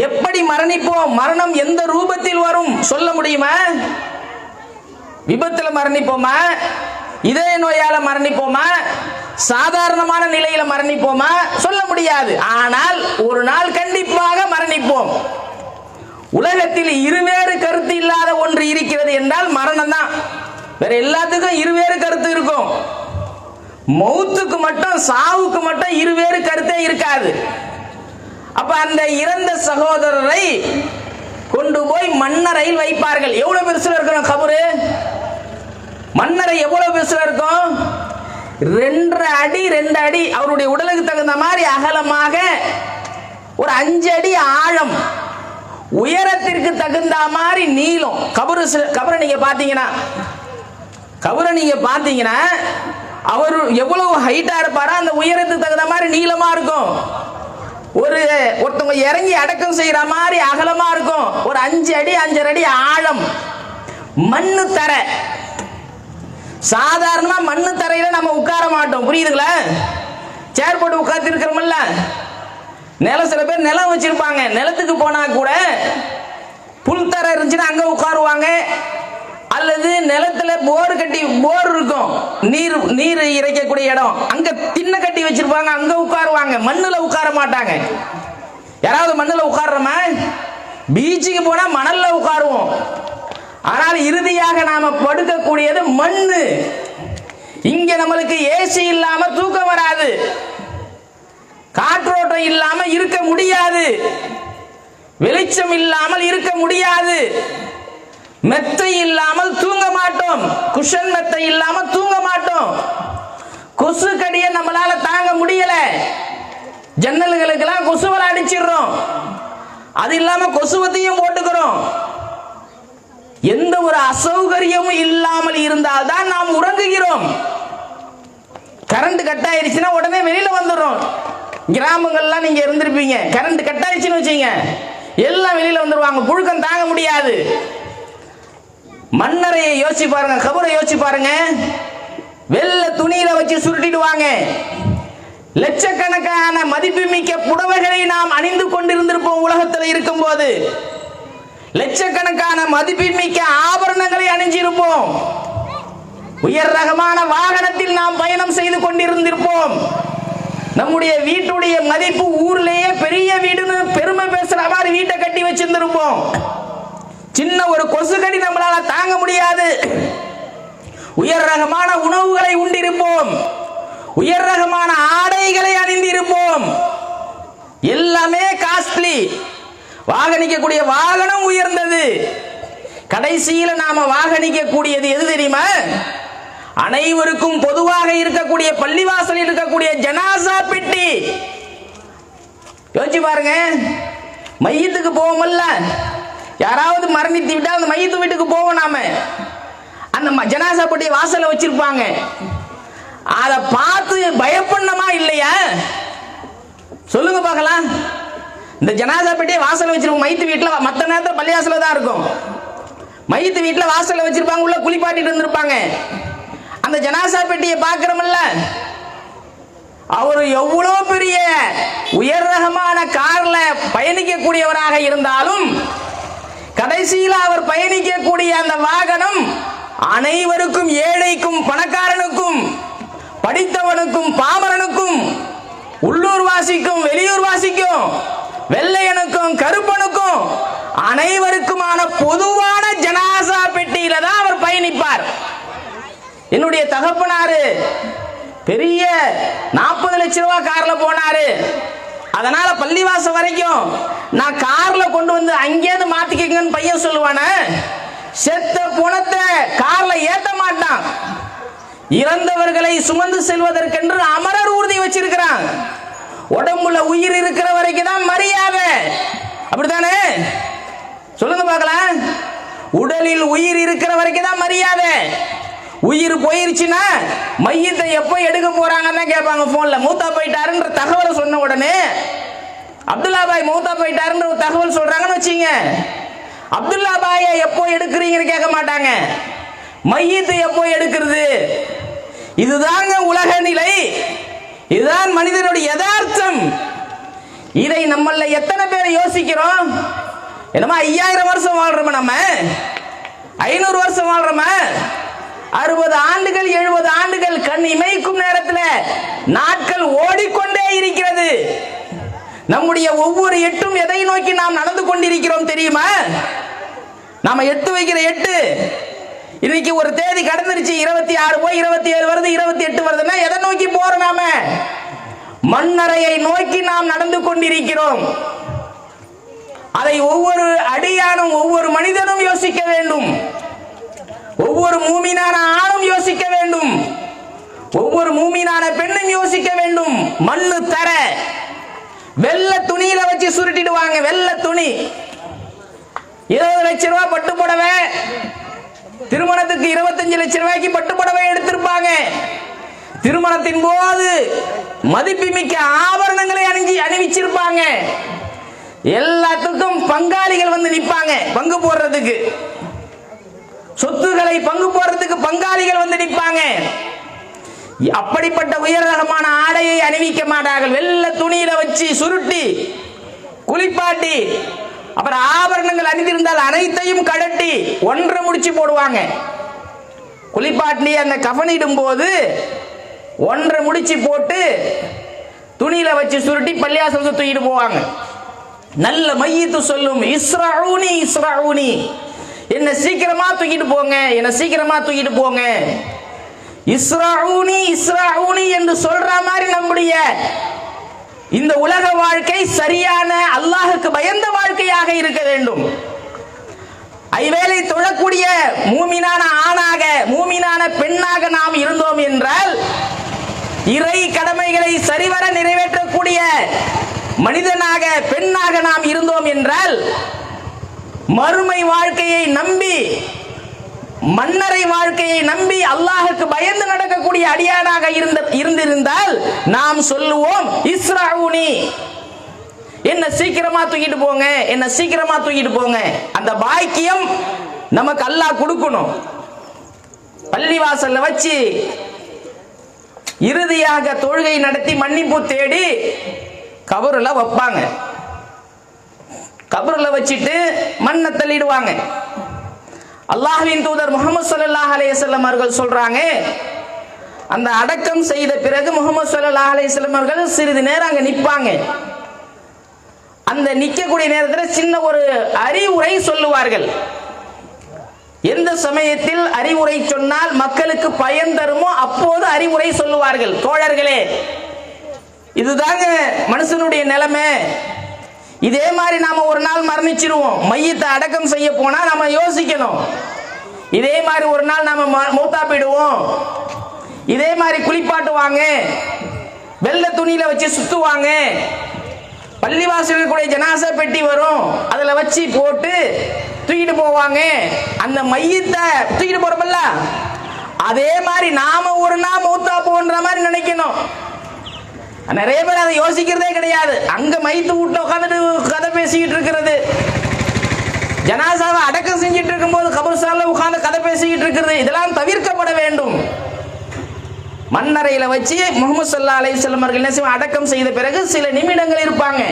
எப்படி மரணிப்போம், மரணம் எந்த ரூபத்தில் வரும் சொல்ல முடியுமா? விபத்துல மரணிப்போமா, இதய நோயால மரணிப்போமா, சாதாரணமான நிலையில மரணிப்போமா சொல்ல முடியாது. ஆனால் ஒரு நாள் கண்டிப்பாக மரணிப்போம். உலகத்தில் இருவேறு கருத்து இல்லாத ஒன்று இருக்கிறது என்றால் மரணம் தான். வேற எல்லாத்துக்கும் இருவேறு கருத்து இருக்கும். மௌத்துக்கு மட்டும், சாவுக்கு மட்டும் இருவேறு கருத்தே இருக்காது. அப்ப அந்த இறந்த சகோதரரை கொண்டு போய் மண்ணறையில் வைப்பார்கள். எவ்வளவு பெருசுல இருக்கணும் கபரு? மண்ணறை எவ்வளவு பெருசுல இருக்கும்? 2 அடி 2 அடி, அவருடைய உடலுக்கு தகுந்த மாதிரி அகலமாக ஒரு 5 அடி ஆழம், உயரத்திற்கு தகுந்த மாதிரி நீளம். கபரை நீங்க பாத்தீங்கன்னா அவர் எவ்வளவு ஹைட்டா இருப்பாரோ அந்த உயரத்துக்கு தகுந்த மாதிரி நீளமா இருக்கும். ஒருத்தவங்க இறங்கி அடக்கம் செய்யற மாதிரி அகலமா இருக்கும். ஒரு 5 அடி 5.5 அடி ஆழம். மண்ணு தரை. சாதாரணமா மண்ணு தரையில நம்ம உட்கார மாட்டோம், புரியுதுங்களா? சேர் போட்டு உட்கார்ந்து இருக்கிறோம்ல. சில பேர் நிலம் வச்சிருப்பாங்க, நிலத்துக்கு போனா கூட புல் தரை இருந்துச்சுன்னா அங்க உட்காருவாங்க. அல்லது நிலத்துல போர் இருக்கும், நீர் இறைக்கக்கூடிய இடம், அங்க திண்ணை கட்டி வச்சிருப்பாங்க, அங்க உட்காருவாங்க. மண்ணுல உட்கார மாட்டாங்க. யாராவது மண்ணுல உட்கார்றோமா? பீச்சுக்கு போனா மணல்ல உட்காருவோம். ஆனால் இறுதியாக நாம படுக்கக்கூடியது மண்ணு. இங்க நம்மளுக்கு ஏசி இல்லாம தூக்கம் வராது, காற்றோட்டம் இல்லாம இருக்க முடியாது, வெளிச்சம் இல்லாமல் இருக்க முடியாது, மெத்தை இல்லாமல் தூங்க மாட்டோம், குஷன் மெத்தை இல்லாமல் தூங்க மாட்டோம். கொசு கடியை நம்மளால தாங்க முடியல, ஜன்னல்களுக்கெல்லாம் கொசுவலை அடிச்சிடுறோம். அது இல்லாம கொசுவத்தையும் போட்டுக்கிறோம். எந்த ஒரு அசௌகரியமும் இல்லாமல் இருந்தால் தான் நாம் உறங்குகிறோம். கரண்ட் கட் ஆயிருச்சுன்னா உடனே வெளியில வந்துடுறோம். கிராமங்கள்லாம் நீங்க இருந்திருப்பீங்க, கரண்ட் கட் ஆயிடுச்சுன்னு வச்சீங்க, எல்லாம் வெளியில வந்துருவாங்க, புழுக்கம் தாங்க முடியாது. மண்ணறையை யோசிச்சு பாருங்க, கபரை யோசிச்சு பாருங்க. வெள்ளை துணியில வச்சு சுருட்டிடுவாங்க. லட்சக்கணக்கான மதிப்புமிக்க புடவைகளை நாம் அணிந்து கொண்டிருந்திருப்போம் உலகத்தில் இருக்கும் போது. லட்சக்கணக்கான மதிப்புமிக்க ஆபரணங்களை அணிஞ்சிருப்போம். உயர் ரகமான வாகனத்தில் நாம் பயணம் செய்து கொண்டிருந்திருப்போம். நம்முடைய வீட்டுடைய மதிப்பு ஊர்லயே பெரிய வீடுன்னு பெருமை பேசுற மாதிரி வீட்டை கட்டி வச்சிருந்திருப்போம். சின்ன ஒரு கொசு கடி நம்மளால தாங்க முடியாது. உயர் ரகமான உணவுகளை உண்டிருப்போம், உயர் ரகமான ஆடைகளை அணிந்திருப்போம். எல்லாமே காஸ்ட்லி. வாகனிக்கக்கூடிய வாகனம் உயர்ந்தது. கடைசியில நாம வாகனிக்க கூடியது எது தெரியுமா? அனைவருக்கும் பொதுவாக இருக்கக்கூடிய பள்ளிவாசலில் இருக்கக்கூடிய ஜனாசா பெட்டி. யோசிச்சு பாருங்க. மையத்துக்கு போவோம்ல, யாராவது மரணித்து விட்டால் அந்த மையத்து வீட்டுக்கு போவோம். நாம அந்த ஜனாசா பெட்டி வாசல்ல வச்சிருப்பாங்க. அதை பார்த்து பயப்படணுமா இல்லையா? சொல்லுங்க பார்க்கலாம். இந்த ஜனாசா பெட்டியை வாசல்ல வச்சிருப்போம். மையத்து வீட்டுல மற்ற நேரத்தில் பள்ளிவாசல தான் இருக்கும். மையத்து வீட்டுல வாசல்ல வச்சிருப்பாங்க, உள்ள குளிப்பாட்டிட்டு இருந்திருப்பாங்க. அந்த ஜனாசா பெட்டியை பார்க்கிறோம்ல, அவர் எவ்வளவு பெரிய உயர் ரகமான கார்ல பயணிக்கக்கூடியவராக இருந்தாலும் கடைசியில் அவர் பயணிக்கக்கூடிய அந்த வாகனம் அனைவருக்கும், ஏழைக்கும் பணக்காரனுக்கும், படித்தவனுக்கும் பாமரனுக்கும், உள்ளூர் வாசிக்கும் வெளியூர் வாசிக்கும், வெள்ளையனுக்கும் கருப்பனுக்கும் அனைவருக்குமான பொதுவான ஜனாசா பெட்டியில தான் அவர் பயணிப்பார். என்னுடைய தகப்பனாரு பெரிய 40 லட்சம் ரூபாய் கார்ல போனாரு. அதனால பள்ளிவாசல் வரைக்கும் நான் கார்ல கொண்டு வந்து அங்கேயிருந்து மாத்திக்கங்கன்னு பையன் சொல்லுவானே, செத்த புணத்தை கார்ல ஏத்த மாட்டான். இறந்தவர்களை சுமந்து செல்வதற்கென்று அமரர் ஊர்தி வச்சிருக்கிறான். உடம்புல உயிர் இருக்கிற வரைக்கும் தான் மரியாதை. அப்படித்தானே? சொல்லுங்க பார்க்கலாம். உடலில் உயிர் இருக்கிற வரைக்கும் தான் மரியாதை. உயிர் போயிருச்சுன்னா மையத்தை எப்போ எடுக்க போறாங்கன்னு கேட்பாங்க போன்ல. மூத்தா போயிட்டாருன்ற தகவலை சொன்ன உடனே, அப்துல்லா பாய் மூத்தா போயிட்டாருன்ற தகவல் சொல்றாங்கன்னு வச்சுங்க, அப்துல்லா பாயை எப்போ எடுக்கிறீங்கன்னு கேட்க மாட்டாங்க, மையத்தை எப்போ எடுக்கிறது. இதுதாங்க உலக நிலை, இதுதான் மனிதனுடைய யதார்த்தம். இதை நம்மள எத்தனை பேர் யோசிக்கிறோம்? என்னமா 5000 வருஷம் வாழ்றோம், நம்ம 500 வருஷம் வாழ்றோம், 60 ஆண்டுகள் 70 ஆண்டுகள் கண் இமைக்கும் நேரத்தில் நாட்கள் ஓடிக்கொண்டே இருக்கிறது. நம்முடைய ஒவ்வொரு எட்டும் எதை நோக்கி நாம் நடந்து கொண்டிருக்கிறோம் தெரியுமா? நாம எட்டு வைக்கிற எட்டு இன்னைக்கு ஒரு தேதி கடந்துருச்சு, 26 போய் 27 வருது, 28 வருதுன்னா எதை நோக்கி போறோம்? நாம மண்ணறையை நோக்கி நாம் நடந்து கொண்டிருக்கிறோம். அதை ஒவ்வொரு அடியானும் ஒவ்வொரு மனிதனும் யோசிக்க வேண்டும். ஒவ்வொரு மூமினான ஆணும் யோசிக்க வேண்டும், ஒவ்வொரு மூமினான பெண்ணும் யோசிக்க வேண்டும். மண்ணு தர வெள்ளை துணியில வச்சு சுருட்டிடுவாங்க. வெள்ளை துணி 20 லட்சம் ரூபாய் பட்டு புடவை, திருமணத்துக்கு 25 லட்சம் ரூபாய்க்கு பட்டு புடவை எடுத்திருப்பாங்க. திருமணத்தின் போது மதிப்புமிக்க ஆபரணங்களை அணிவிச்சிருப்பாங்க. எல்லாத்துக்கும் பங்காளிகள் வந்து நிற்பாங்க, பங்கு போடுறதுக்கு, சொத்துக்களை பங்கு போடுறதுக்கு பங்காளிகள் வந்து நிற்பாங்க. அப்படிப்பட்ட உயர்தரமான ஆடையை அணிவிக்க மாட்டார்கள். வெள்ளை துணியில வச்சு சுருட்டி குளிப்பாட்டி, அப்புறம் ஆபரணங்கள் அணிந்திருந்தால் அனைத்தையும் கழட்டி ஒன்றை முடிச்சு போடுவாங்க. குளிப்பாட்டி அந்த கஃனிடும் போது ஒன்றை முடிச்சு போட்டு துணியில வச்சு சுருட்டி பள்ளியாசலுக்கு தூக்கிட்டு போவாங்க. நல்ல மையத்து சொல்லும், இஸ்ரஊனி இஸ்ரஊனி, என்ன சீக்கிரமா தூக்கிட்டு போங்க, என்ன சீக்கிரமா தூக்கிட்டு போங்க. இஸ்ரஊனி இஸ்ரஊனி என்று சொல்ற மாதிரி நம்முடைய இந்த உலக வாழ்க்கை சரியான அல்லாஹ்வுக்கு பயந்த வாழ்க்கையாக இருக்க வேண்டும். ஐவேளை தொழக்கூடிய மூமினான ஆணாக மூமினான பெண்ணாக நாம் இருந்தோம் என்றால், இறை கடமைகளை சரிவர நிறைவேற்றக்கூடிய மனிதனாக பெண்ணாக நாம் இருந்தோம் என்றால், மறுமை வாழ்க்கையை நம்பி மன்னரை வாழ்க்கையை நம்பி அல்லாஹ்வுக்கு பயந்து நடக்கக்கூடிய அடியானாக இருந்திருந்தால் நாம் சொல்லுவோம், இஸ்ரஊனி, என்ன சீக்கிரமா தூக்கிட்டு போங்க, என்ன சீக்கிரமா தூக்கிட்டு போங்க. அந்த பாக்கியம் நமக்கு அல்லாஹ் கொடுக்கணும். பள்ளிவாசல்ல வச்சு இறுதியாக தொழுகை நடத்தி மன்னிப்பு தேடி கபருல வைப்பாங்க. கபருல வச்சிட்டு மண்ணை தள்ளிடுவாங்க. அல்லாஹ்வின் தூதர் முஹம்மது ஸல்லல்லாஹு அலைஹி வஸல்லம் அவர்கள் சொல்றாங்க, அந்த அடக்கம் செய்த பிறகு முஹம்மது ஸல்லல்லாஹு அலைஹி வஸல்லம் அவர்கள் சிறிது நேரம் அங்க நிப்பாங்க. அந்த நிக்கக்கூடிய நேரத்தில் சின்ன ஒரு அறிவுரை சொல்லுவார்கள். எந்த சமயத்தில் அறிவுரை சொன்னால் மக்களுக்கு பயன் தருமோ அப்போது அறிவுரை சொல்லுவார்கள். தோழர்களே, இதுதாங்க மனுஷனுடைய நிலைமை. இதே மாதிரி நாம ஒரு நாள் மரணிச்சிருவோம். மையத்தை அடக்கம் செய்ய போனா நாம யோசிக்கணும், இதே மாதிரி ஒரு நாள் நாம மௌத்தா போயிடுவோம். இதே மாதிரி குளிப்பாட்டுவாங்க, வெள்ளை துணியில வச்சு சுத்துவாங்க, பள்ளிவாசலுடைய ஜனாசா பெட்டி வரும், அதுல வச்சு போட்டு தூக்கிட்டு போவாங்க. அந்த மையத்தை தூக்கிட்டு போறப்பல்ல, அதே மாதிரி நாம ஒரு நாள் மௌத்தா போன்ற மாதிரி நினைக்கணும். நிறைய பேர் அதை யோசிக்கிறதே கிடையாது. அங்க மைத்து விட்டு உட்காந்துட்டு கதை பேசிக்கிட்டு இருக்கிறது, ஜனாசாவை அடக்கம் செஞ்சிட்டு இருக்கும் போது கபர்ஸ்தான்ல உட்கார்ந்து கதை பேசிக்கிட்டு இருக்கிறது, இதெல்லாம் தவிர்க்கப்பட வேண்டும். மண்ணறையில வச்சு முஹம்மது ஸல்லல்லாஹு அலைஹி வஸல்லம் அவர்கள் அடக்கம் செய்த பிறகு சில நிமிடங்கள் இருப்பாங்க.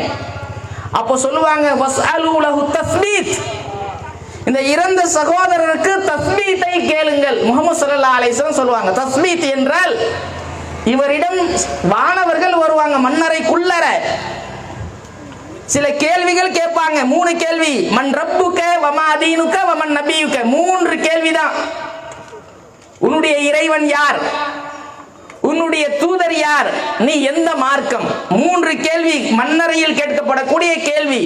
அப்போ சொல்லுவாங்க, வஸ்அலு லஹு தஸ்பீத், இந்த இறந்த சகோதரருக்கு தஸ்பீத்தை கேளுங்கள். முஹம்மது ஸல்லல்லாஹு அலைஹி வஸல்லம் சொல்லுவாங்க, தஸ்பீத் என்றால் இவரிடம் வானவர்கள் வருவாங்க. மண்ணறைக்குள்ளர சில கேள்விகள் கேட்பாங்க. 3 கேள்வி. மன் ரப்புக வமா தீனுக வமன் நபியுக, 3 கேள்விதான். உன்னுடைய இறைவன் யார், உன்னுடைய தூதர் யார், நீ எந்த மார்க்கம். 3 கேள்வி மண்ணறையில் கேட்கப்படக்கூடிய கேள்வி.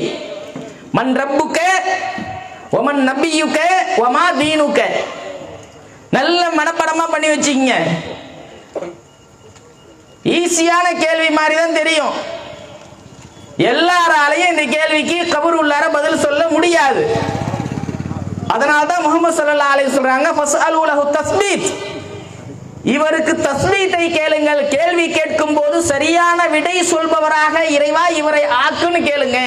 மன் ரப்புக வமன் நபியுக வமா தீனுக. நல்ல மனப்படமா பண்ணி வச்சுக்கீங்க. ஈஸியான கேள்வி மாதிரி தான் தெரியும். எல்லாராலையும் இந்த கேள்விக்கு கபர் உள்ளார பதில் சொல்ல முடியாது. அதனால்தான் முஹம்மது ஸல்லல்லாஹு அலைஹி சொல்றாங்க, ஃபஸ்அலு லஹு தஸ்பீத், இவருக்கு தஸ்பீத்தை கேளுங்கள். கேள்வி கேட்கும் போது சரியான விடை சொல்பவராக இறைவா இவரை ஆக்குன்னு கேளுங்க.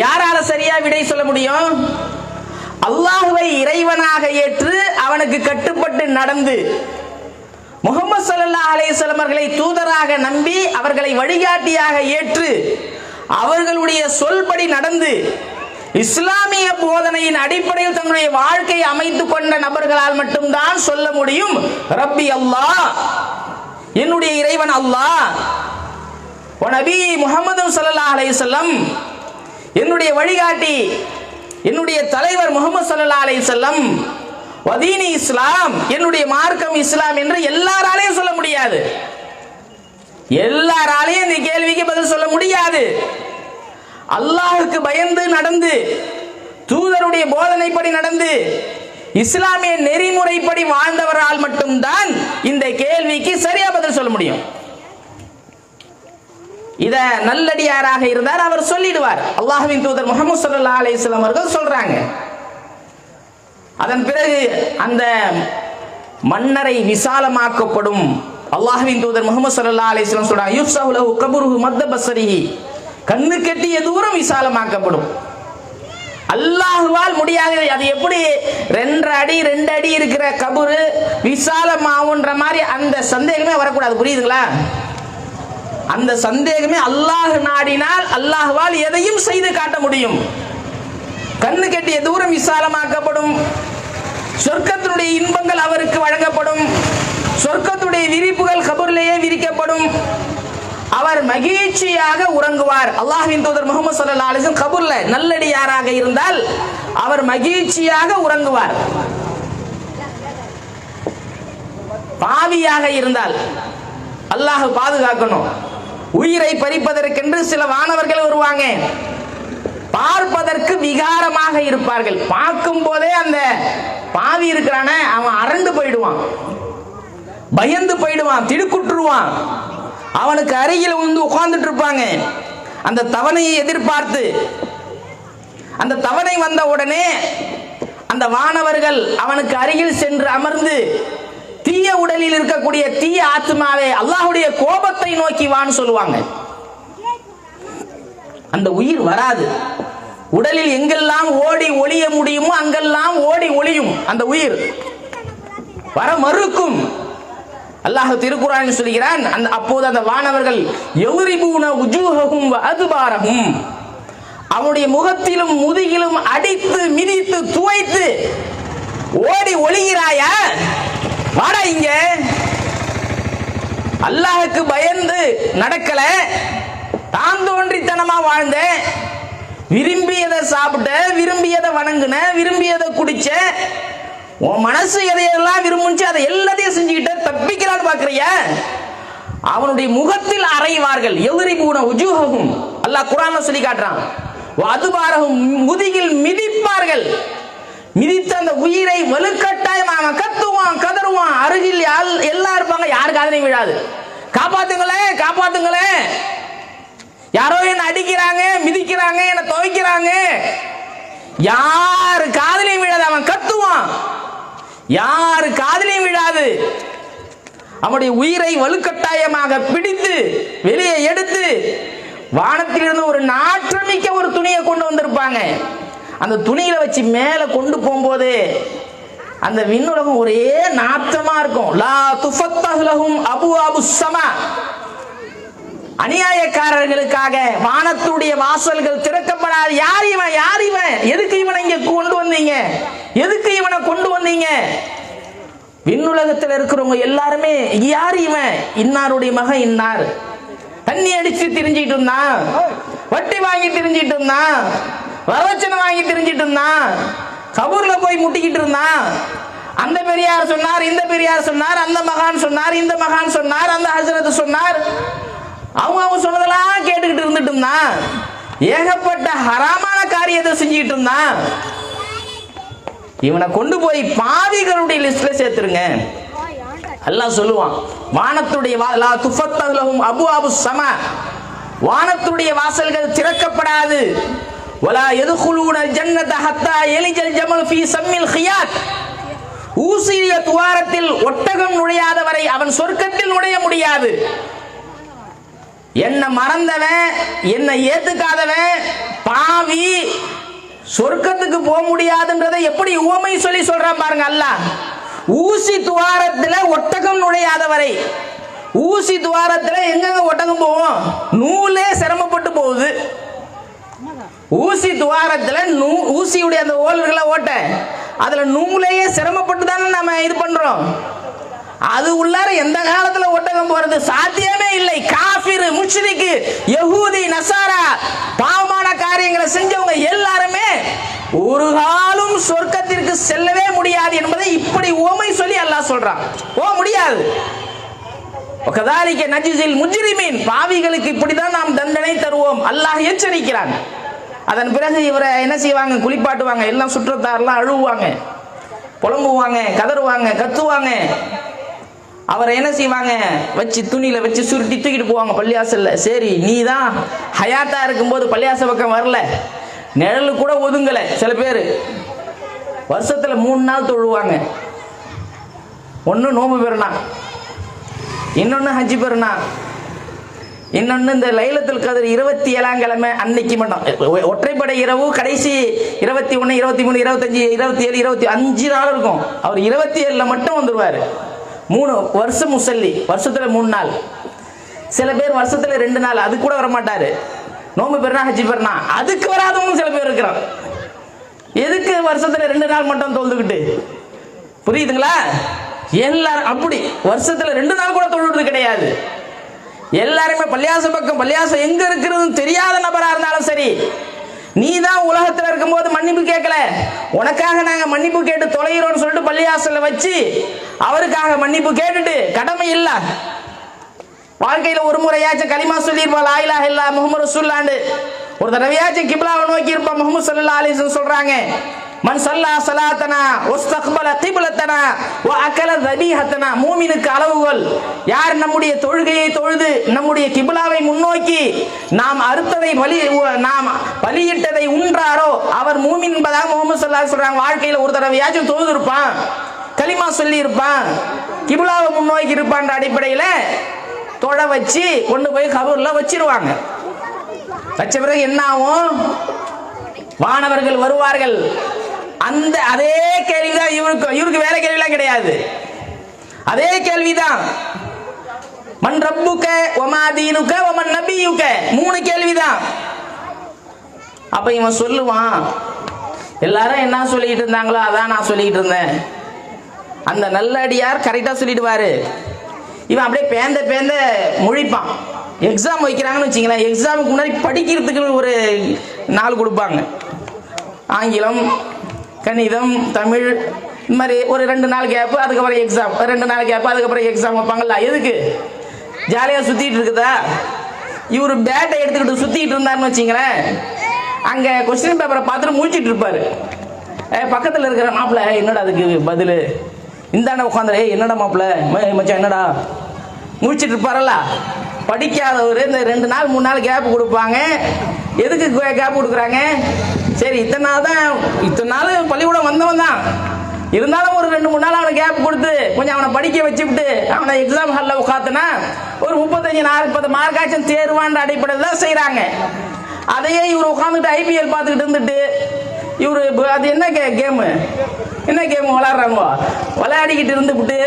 யாரால சரியா விடை சொல்ல முடியும்? அல்லாஹ்வை இறைவனாக ஏற்று அவனுக்கு கட்டுப்பட்டு நடந்து முஹம்மது ஸல்லல்லாஹு அலைஹி வஸல்லம் அவர்களை தூதராக நம்பி அவர்களை வழிகாட்டியாக ஏற்று அவர்களுடைய சொல்படி நடந்து இஸ்லாமிய போதனையின் அடிப்படையில் தன்னுடைய வாழ்க்கையை அமைத்துக் கொண்ட நபர்களால் மட்டும்தான் சொல்ல முடியும் ரப்பி அல்லாஹ், என்னுடைய இறைவன் அல்லாஹ், நபி முஹம்மது ஸல்லல்லாஹு அலைஹி வஸல்லம், என்னுடைய வழிகாட்டி என்னுடைய தலைவர் முஹம்மது ஸல்லல்லாஹு அலைஹி வஸல்லம், வதீனி இஸ்லாம், என்னுடைய மார்க்கம் இஸ்லாம் என்று எல்லாராலையும் சொல்ல முடியாது. எல்லாராலையும் இந்த கேள்விக்கு பதில் சொல்ல முடியாது. அல்லாஹ்வுக்கு பயந்து நடந்து தூதருடைய போதனைப்படி நடந்து இஸ்லாமிய நெறிமுறைப்படி வாழ்ந்தவரால் மட்டும்தான் இந்த கேள்விக்கு சரியா பதில் சொல்ல முடியும். இத நல்லடியாராக இருந்தார் அவர் சொல்லிடுவார். அல்லாஹ்வின் தூதர் முஹம்மது ஸல்லல்லாஹு அலைஹி வஸல்லம் அவர்கள் சொல்றாங்க. அதன் பிறகு அந்த மன்னரை விசாலமாக்கப்படும். அல்லாஹ்வின் தூதர் முஹம்மது ஸல்லல்லாஹு அலைஹி வஸல்லம் சொல்றாங்க, யுஃப்ஸஹு லஹு கபருஹு மத்த பஸரிஹி, கண்ணு கெட்டிய தூரம் விசாலமாக்கப்படும். அல்லாஹ்வால் முடியாது. அது எப்படி 2 அடி 2 அடி இருக்கிற கபரு விசாலமாவுன்ற மாதிரி அந்த சந்தேகமே வரக்கூடாது. புரியுதுங்களா? அந்த சந்தேகமே அல்லாஹ் நாடினால் அல்லாஹ்வால் எதையும் செய்து காட்ட முடியும். கண்ணு கெட்டிய தூரம் விசாலமாக்கப்படும். சொர்க்கத்தினுடைய இன்பங்கள் அவருக்கு வழங்கப்படும். சொர்க்கத்துடைய விரிப்புகள் கபரிலேயே விரிக்கப்படும். அவர் மகிழ்ச்சியாக உறங்குவார். அல்லாஹ்வின் தூதர் முஹம்மது ஸல்லல்லாஹு அலைஹி வஸல்லம் கபூர்ல நல்லடியாராக இருந்தால் அவர் மகிழ்ச்சியாக உறங்குவார். பாவியாக இருந்தால் அல்லாஹ் பாதுகாக்கணும். உயிரை பறிப்பதற்கென்று சில வானவர்கள் வருவாங்க. பார்ப்பதற்கு விகாரமாக இருப்பார்கள். பார்க்கும் போதே அந்த பாவி இருக்கிறான அவன் அரண்டு போயிடுவான், பயந்து போயிடுவான், திடுக்குற்றுவான். அவனுக்கு அருகில் வந்து உட்கார்ந்துட்டு இருப்பாங்க. அந்த தவணையை எதிர்பார்த்து அந்த தவணை வந்த உடனே அந்த வானவர்கள் அவனுக்கு அருகில் சென்று அமர்ந்து தீய உடலில் இருக்கக்கூடிய தீய ஆத்மாவே அல்லாஹ்வுடைய கோபத்தை நோக்கி வான்னு சொல்லுவாங்க. அந்த உயிர் வராது. உடலில் எங்கெல்லாம் ஓடி ஒளிய முடியுமோ அங்கெல்லாம் ஓடி ஒளியும். அந்த உயிர் வர மறுக்கும். அல்லாஹ் திருக்குர்ஆனில் சொல்கிறான், அப்போது அந்த வானவர்கள் யௌரிபூன உஜூஹஹும் வ அத்பாரஹும், அவனுடைய முகத்திலும் முதுகிலும் அடித்து மிதித்து துவைத்து ஓடி ஒளிகிறாயா, வாடா இங்க. அல்லாஹ்வுக்கு பயந்து நடக்கல, தான் தோன்றித்தனமா வாழ்ந்த, விரும்பியதை சாப்பிட்ட, விரும்பியதை வணங்குன, விரும்பியதை குடிச்ச, உன் மனசு எதையெல்லாம் விரும்புச்சு அதை எல்லாத்தையும் செஞ்சுக்கிட்ட தப்பிக்கிறான்னு பாக்குறிய. அவனுடைய முகத்தில் அறைவார்கள். யௌரிபூன உஜூஹஹும், அல்லாஹ் குர்ஆன்ல சொல்லி காட்டுறான். அதுபாரஹும், முதுகில் மிதிப்பார்கள். மிதித்த அந்த உயிரை வலுக்கட்டாயம் அவன் கத்துவான், கதறுவான். அருகில் எல்லாம் இருப்பாங்க, யாரு காதலையும் விழாது. காப்பாத்துங்களே, காப்பாத்துங்களே, யாரோ என்ன அடிக்கிறாங்க, மிதிக்கிறாங்க, என்ன துவைக்கிறாங்க. யாரு காதலையும் விழாது. அவன் கத்துவான், யாரு காதலையும் விழாது. அவனுடைய உயிரை வலுக்கட்டாயமாக பிடித்து வெளியே எடுத்து வானத்திலிருந்து ஒரு நாற்றமிக்க ஒரு துணியை கொண்டு வந்திருப்பாங்க. அந்த துணியில வச்சு மேல கொண்டு போகும்போது அந்த விண்ணுலகம் ஒரே நாற்றமா இருக்கும். லா துஃபத்தஹு லஹும் அபுவாபுஸ் ஸமா, அநியாயக்காரர்களுக்காக வானத்துடைய வாசல்கள் திறக்கப்படாது. யார் இவன், யார் இவன், எதுக்கு இவனை இங்க கொண்டு வந்தீங்க, எதுக்கு இவனை கொண்டு வந்தீங்க. விண்ணுலகத்தில் இருக்கிறவங்க எல்லாருமே யார் இவன், இன்னாருடைய மகன் இன்னார், தண்ணி அடிச்சு திரிஞ்சிட்டு இருந்தான், வட்டி வாங்கி திரிஞ்சிட்டு இருந்தான், வரவச்சனை வாங்கி திரிஞ்சிட்டு இருந்தான், கபூர்ல போய் முட்டிக்கிட்டு இருந்தான். அந்த பெரியார் சொன்னார், இந்த பெரியார் சொன்னார், அந்த மகான் சொன்னார், இந்த மகான் சொன்னார், அந்த ஹஜ்ரத் சொன்னார். அவங்க சொன்னதெல்லாம் கேட்டுக்கிட்டு இருந்துட்டு இருந்தான். ஏகப்பட்ட ஹராமான காரியத்தை செஞ்சுக்கிட்டு இருந்தான். இவனை கொண்டு போய் பாவிகளுடைய லிஸ்ட்ல சேர்த்துருங்க. அல்லாஹ் சொல்லுவான், வானத்துடைய லா துஃபத்தஹு லஹும் அபுவாபுஸ் ஸமா, வானத்துடைய வாசல்கள் திறக்கப்படாது. வலா யதுகுலூனல் ஜன்னத ஹத்தா யலிஜல் ஜமல் ஃபீ சம்மில் கியாத், ஊசிய துவாரத்தில் ஒட்டகம் நுழையாத வரை அவன் சொர்க்கத்தில் நுழைய முடியாது. என்னை மறந்தவன், என்னை ஏத்துக்காதவன், பாவி சொர்க்கத்துக்கு போக முடியாதுன்றதை எப்படி உவமை சொல்லி சொல்றான் பாருங்க அல்லாஹ். ஊசி துவாரத்தில் ஒட்டகம் நுழையாத வரை, ஊசி துவாரத்தில் எங்கெங்க ஒட்டகம் போவோம்? நூலே சிரமப்பட்டு போகுது. ஊசி துவாரத்தில் ஊசியுடைய அந்த ஓல்களை ஓட்ட அதுல நூலையே சிரமப்பட்டு தானே நம்ம இது பண்றோம். அது உள்ளார எந்த காலத்துல ஒட்டகம் போறது சாத்தியமே இல்லை. காஃபிர், முஷ்ரிக், யஹூதி, நசாரா, பாவமான காரியங்களை செஞ்சவங்க எல்லாருமே ஒரு காலம் சொர்க்கத்திற்கு செல்லவே முடியாது என்பதை இப்படி உவமை சொல்லி அல்லாஹ் சொல்றான். போக முடியாது. கதாலிக்க நஜ்ஸில் முஜ்ரிமீன், பாவிகளுக்கு இப்படிதான் நாம் தண்டனை தருவோம் அல்லாஹ் எச்சரிக்கிறான். அதன் பிறகு இவரை என்ன செய்வாங்க? குளிப்பாட்டுவாங்க. எல்லாம் சுற்றத்தாரெல்லாம் அழுவாங்க, புலம்புவாங்க, கதறுவாங்க, கத்துவாங்க. அவரை என்ன செய்வாங்க? வச்சு துணியில வச்சு சுருட்டி தூக்கிட்டு போவாங்க பள்ளியாசல்ல. சரி, நீ தான் ஹயாத்தா இருக்கும்போது பள்ளியாச பக்கம் வரல, நிழலு கூட ஒதுங்கல. சில பேர் வருஷத்துல 3 நாள் தொழுவாங்க. ஒன்னு நோம்பு பெருனா, இன்னொன்னு ஹஜ்ஜி பெருனா, இன்னொன்னு இந்த லைலத்துல் கத்ர் 27ஆம் கிழமை அன்னைக்கு மட்டும். ஒற்றைப்படை இரவு கடைசி 21, 23, 25, 27, 25 நாள் இருக்கும். அவர் 27ல மட்டும் வந்துருவாரு. 3 வருஷம் முசல்லி, வருஷத்துல 3 நாள். சில பேர் வருஷத்துல 2 நாள், அது கூட வர மாட்டாரு. நோம்பு பெருனா ஹஜ்ஜி பெருனா அதுக்கு வராதவங்க சில பேர் இருக்கிறான். எதுக்கு வருஷத்துல 2 நாள் மட்டும் தொழுதுகிட்டு? புரியுதுங்களா? எல்லாரும் அப்படி வருஷத்துல 2 நாள் கூட தொழுறது கிடையாது. எல்லாருமே பள்ளியாச பக்கம், பள்ளியாசம் எங்க இருக்கிறது தெரியாத நபரா இருந்தாலும் சரி, நீ தான் உலகத்தில் இருக்கும்போது மன்னிப்பு கேட்கல, உனக்காக நாங்க மன்னிப்பு கேட்டு தொலைகிறோம்னு சொல்லிட்டு பள்ளியாசல்ல வச்சு அவருக்காக மன்னிப்பு கேட்டுட்டு கடமை இல்ல. வாழ்க்கையில ஒரு முறையாச்சும் கலிமா சொல்லியிருப்பா, லா இலாஹ இல்லல்லாஹ் முஹம்மது ரசூலுல்லாஹ். ஒரு தடவையாச்சும் கிப்லாவை நோக்கி இருப்பா. முஹம்மது ஸல்லல்லாஹு அலைஹி வஸல்லம் சொல்றாங்க, மன் ஸல்லா ஸலாத்தனா வஸ்தக்பல கிப்லத்தனா வ அகல தபீஹத்தனா. மூமினுக்கு அளவுகோல், யார் நம்முடைய தொழுகையை தொழுது நம்முடைய கிப்லாவை முன்னோக்கி நாம் அறுத்ததை நாம் பலியிட்டதை உண்றாரோ அவர் மூமின் என்பதாக முஹம்மது ஸல்லல்லாஹு அலைஹி சொல்றாங்க. வாழ்க்கையில ஒரு தடவையாச்சும் தொழுது இருப்பான், கலிமா சொல்லி இருப்பான், கிப்லாவை முன்னோக்கி இருப்பான்ற அடிப்படையில தொழ வச்சு கொண்டு போய் கபூர்ல வச்சிருவாங்க. வச்ச பிறகு என்ன ஆகும்? வானவர்கள் வருவார்கள். அந்த அதே கேள்விதான் இவருக்கு வேற கேள்விலாம் கிடையாது. அதே கேள்விதான். மன் ரப்புக வமா தீனுக வமன் நபியுக, 3 கேள்விதான். அப்ப இவன் சொல்லுவான், எல்லாரும் என்ன சொல்லிட்டு இருந்தாங்களோ அதான் நான் சொல்லிட்டு இருந்தேன். அந்த நல்லடியார் கரெக்டா சொல்லிடுவாரு. இவன் அப்படியே பேந்த முழிப்பான். எக்ஸாம் வைக்கிறாங்கன்னு வச்சுங்களேன், எக்ஸாமுக்கு முன்னாடி படிக்கிறதுக்கு ஒரு நாள் கொடுப்பாங்க. ஆங்கிலம், கணிதம், தமிழ், இந்த மாதிரி ஒரு 2 நாள் கேப்பு, அதுக்கப்புறம் எக்ஸாம், 2 நாள் கேப்பு, அதுக்கப்புறம் எக்ஸாம் வைப்பாங்கல்ல. எதுக்கு? ஜாலியாக சுற்றிட்டு இருக்குதா? இவர் பேட்டை எடுத்துக்கிட்டு சுற்றிட்டு இருந்தாருன்னு வச்சுங்களேன், அங்கே கொஸ்டின் பேப்பரை பார்த்துட்டு முடிச்சிட்டு இருப்பாரு. பக்கத்தில் இருக்கிற மாப்பிள்ள, என்னடா அதுக்கு பதில்? இந்தாண்ட உட்காந்துரு, என்னடா மாப்பிள்ள மச்சான் என்னடா முடிச்சிட்டு இருப்பாரல்ல. படிக்காதவர் இந்த 2 நாள் 3 நாள் கேப் கொடுப்பாங்க. எதுக்கு கேப் கொடுக்குறாங்க? சரி, இத்தனை நாள் பள்ளிக்கூடம் வந்தவன் தான், இருந்தாலும் ஒரு 2-3 நாள் அவனை கேப் கொடுத்து கொஞ்சம் அவனை படிக்க வச்சுவிட்டு அவனை எக்ஸாம் ஹாலில் உட்காத்துனா ஒரு 35-40 மார்க்காச்சும் தேர்வான்ற அடிப்படையில் தான் செய்கிறாங்க. அதையே இவர் உட்காந்துட்டு ஐபிஎல் பார்த்துக்கிட்டு இருந்துட்டு இவரு அது என்ன கேம் விளையாடுறாங்க, விளையாடிக்கிட்டு இருந்துவிட்டு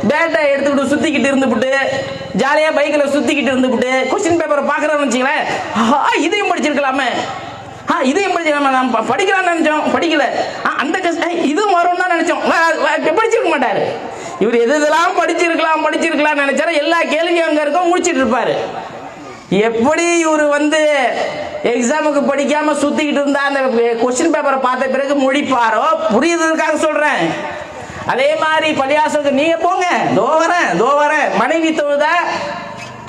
பேட்டை எடுத்துக்கிட்டு சுத்திக்கிட்டு இருந்துவிட்டு ஜாலியா பைக்கில் சுத்திக்கிட்டு இருந்துவிட்டு கொஸ்டின் பேப்பரை பார்க்கறோம்னு வச்சுங்களேன், இதையும் படிச்சிருக்கலாமே, இதையும் படிச்சிருக்கலாமே, நம்ம படிக்கலாம்னு நினைச்சோம், படிக்கல, அந்த இதுவும் வரும்னு தான் நினைச்சோம், படிச்சிருக்க மாட்டாரு. இவர் எதெல்லாம் படிச்சிருக்கலாம் நினைச்சாரு, எல்லா கேள்வியும் அங்க இருக்கும், முடிச்சிட்டு இருப்பாரு. எப்படி இவர் எக்ஸாமுக்கு படிக்காம சுத்திக்கிட்டு இருந்தா அந்த கொஸ்டின் பேப்பரை பார்த்த பிறகு முடிப்பாரோ, புரியுதுக்காக சொல்றேன். அதே மாதிரி பள்ளியாசலுக்கு நீங்க போங்க, தோ வரேன். மனைவி தொழுதா,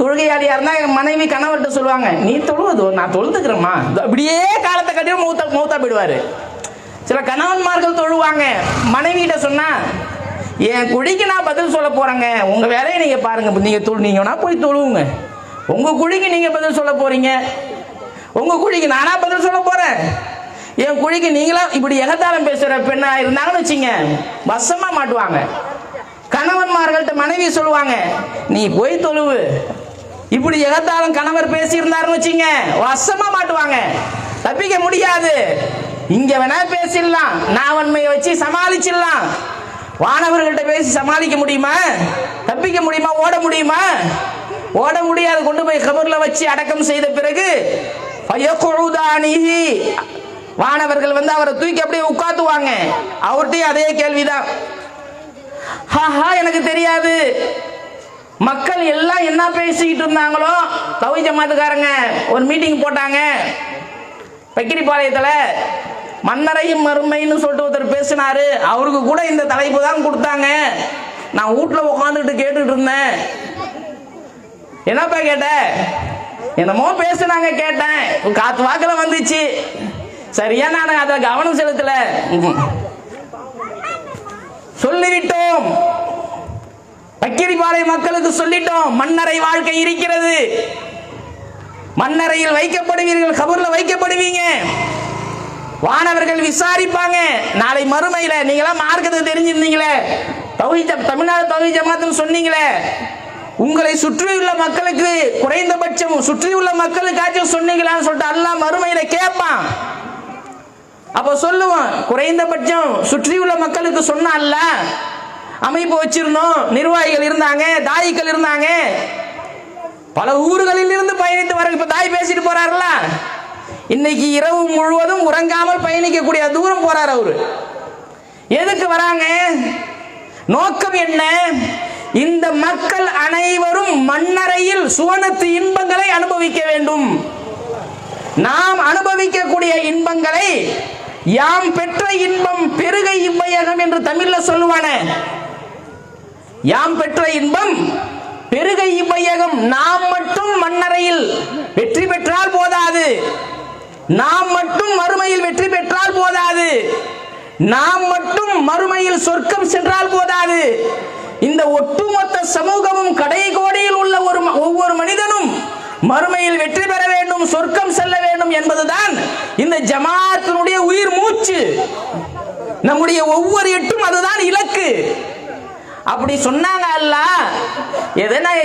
தொழுகையாளியா இருந்தா மனைவி கணவர்கிட்ட சொல்லுவாங்க, நீ தொழுவதோ நான் தொழுதுக்கிறேம்மா, அப்படியே காலத்தை கட்டியும் மௌத்தா போயிடுவாரு. சில கணவன்மார்கள் தொழுவாங்க, மனைவிகிட்ட சொன்னா என் குழிக்கு நான் பதில் சொல்ல போறேங்க, உங்க வேலையை நீங்க பாருங்க, நீங்க போய் தொழுவுங்க, உங்க குழிக்கு நீங்க பதில் சொல்ல போறீங்க, உங்க குழிக்கு நானா பதில் சொல்ல போறேன், என் குழிக்கு நீங்களா இப்படி எகத்தாளம் பேசுற பெண்ணா இருந்தாங்கன்னு வச்சுங்க, வசமா மாட்டுவாங்க. கணவன்மார்கள்ட்ட மனைவி சொல்லுவாங்க, நீ போய் தொழுவு, இப்படி எகத்தாலும் கணவர் பேசியிருந்தாருன்னு வச்சுங்க வசமா மாட்டுவாங்க, தப்பிக்க முடியாது. இங்க வேணா பேசிடலாம், நாவன்மையை வச்சு சமாளிச்சிடலாம். வானவர்கள்ட்ட பேசி சமாளிக்க முடியுமா? தப்பிக்க முடியுமா? ஓட முடியுமா? ஓட முடியாது. கொண்டு போய் கபர்ல வச்சு அடக்கம் செய்த பிறகு வானவர்கள் வந்து அவரை தூக்கி அப்படியே உட்காந்துவாங்க. அவர்கிட்டயும் அதே கேள்விதான். எனக்கு தெரியாது. மக்கள் எல்லாம் என்ன பேசிக்கிட்டு இருந்தாங்களோ, தௌஹீத் ஜமாத்துக்காரங்க ஒரு மீட்டிங் போட்டாங்க பக்கிரிப்பாளையத்தில். மன்னரையும் மறுமைன்னு சொல்லிட்டு ஒருத்தர் பேசினாரு. அவருக்கு கூட இந்த தலைப்பு தான் கொடுத்தாங்க. நான் வீட்டில் உட்காந்துட்டு கேட்டுட்டு இருந்தேன். என்னப்பா கேட்ட? என்னமோ பேசுனாங்க கேட்டேன், காத்து வாக்கில் வந்துச்சு. சரியா நான் அதை கவனம் செலுத்தல. சொல்லிவிட்டோம், பக்கிரிப்பாளைய மக்களுக்கு சொல்லிட்டோம், மன்னரை வாழ்க்கை இருக்கிறது. மன்னரையில் வைக்கப்படுவீர்கள், கபர்ல வைக்கப்படுவீங்க. வானவர்கள் விசாரிப்பாங்க. நாளை மறுமையில நீங்களாம் மார்க்கத்தை தெரிஞ்சிருந்தீங்களே, தமிழ்நாடு தௌஹீத் ஜமாத்துன்னு சொன்னீங்களே, உங்களை சுற்றியுள்ள மக்களுக்கு குறைந்தபட்சம் சுற்றியுள்ள மக்களுக்காச்சும் சொன்னீங்களான்னு சொல்லிட்டு அல்லாஹ் மறுமையில கேட்பான். அப்ப சொல்லுவோம், குறைந்தபட்சம் சுற்றியுள்ள மக்களுக்கு சொன்னான்ல, அமைப்பு வச்சிருந்தோம், நிர்வாகிகள் இருந்தாங்க, தாயிகள் இருந்தாங்க, பல ஊர்களில் இருந்து பயணித்து வர. இப்ப தாய் பேசிட்டு போறாருல, இன்னைக்கு இரவு முழுவதும் உறங்காமல் பயணிக்கக்கூடிய தூரம் போறார் அவரு. எதுக்கு வராங்க? நோக்கம் என்ன? இந்த மக்கள் அனைவரும் மன்னரையில் சுவனத்து இன்பங்களை அனுபவிக்க வேண்டும். நாம் அனுபவிக்கக்கூடிய இன்பங்களை யாம் பெற்ற இன்பம் பெருக இவ்வையகம் என்று தமிழ்ல சொல்லுவான. யாம் பெற்ற இன்பம் பெருக இவ்வையகம். நாம் மட்டும் மன்னரையில் வெற்றி பெற்றால் போதாது, நாம் மட்டும் மறுமையில் வெற்றி பெற்றால் போதாது, நாம் மட்டும் மறுமையில் சொர்க்கம் சென்றால் போதாது. இந்த ஒட்டுமொத்த சமூகமும் கடைகோடியில் உள்ள ஒவ்வொரு மனிதனும் மறுமையில் வெற்றி பெற வேண்டும், சொர்க்கம் செல்ல வேண்டும் என்பதுதான் இந்த ஜமாத்தினுடைய உயிர் மூச்சு. நம்முடைய ஒவ்வொரு எட்டும் அதுதான் இலக்கு. அப்படி சொன்னாங்க அல்லாஹ்.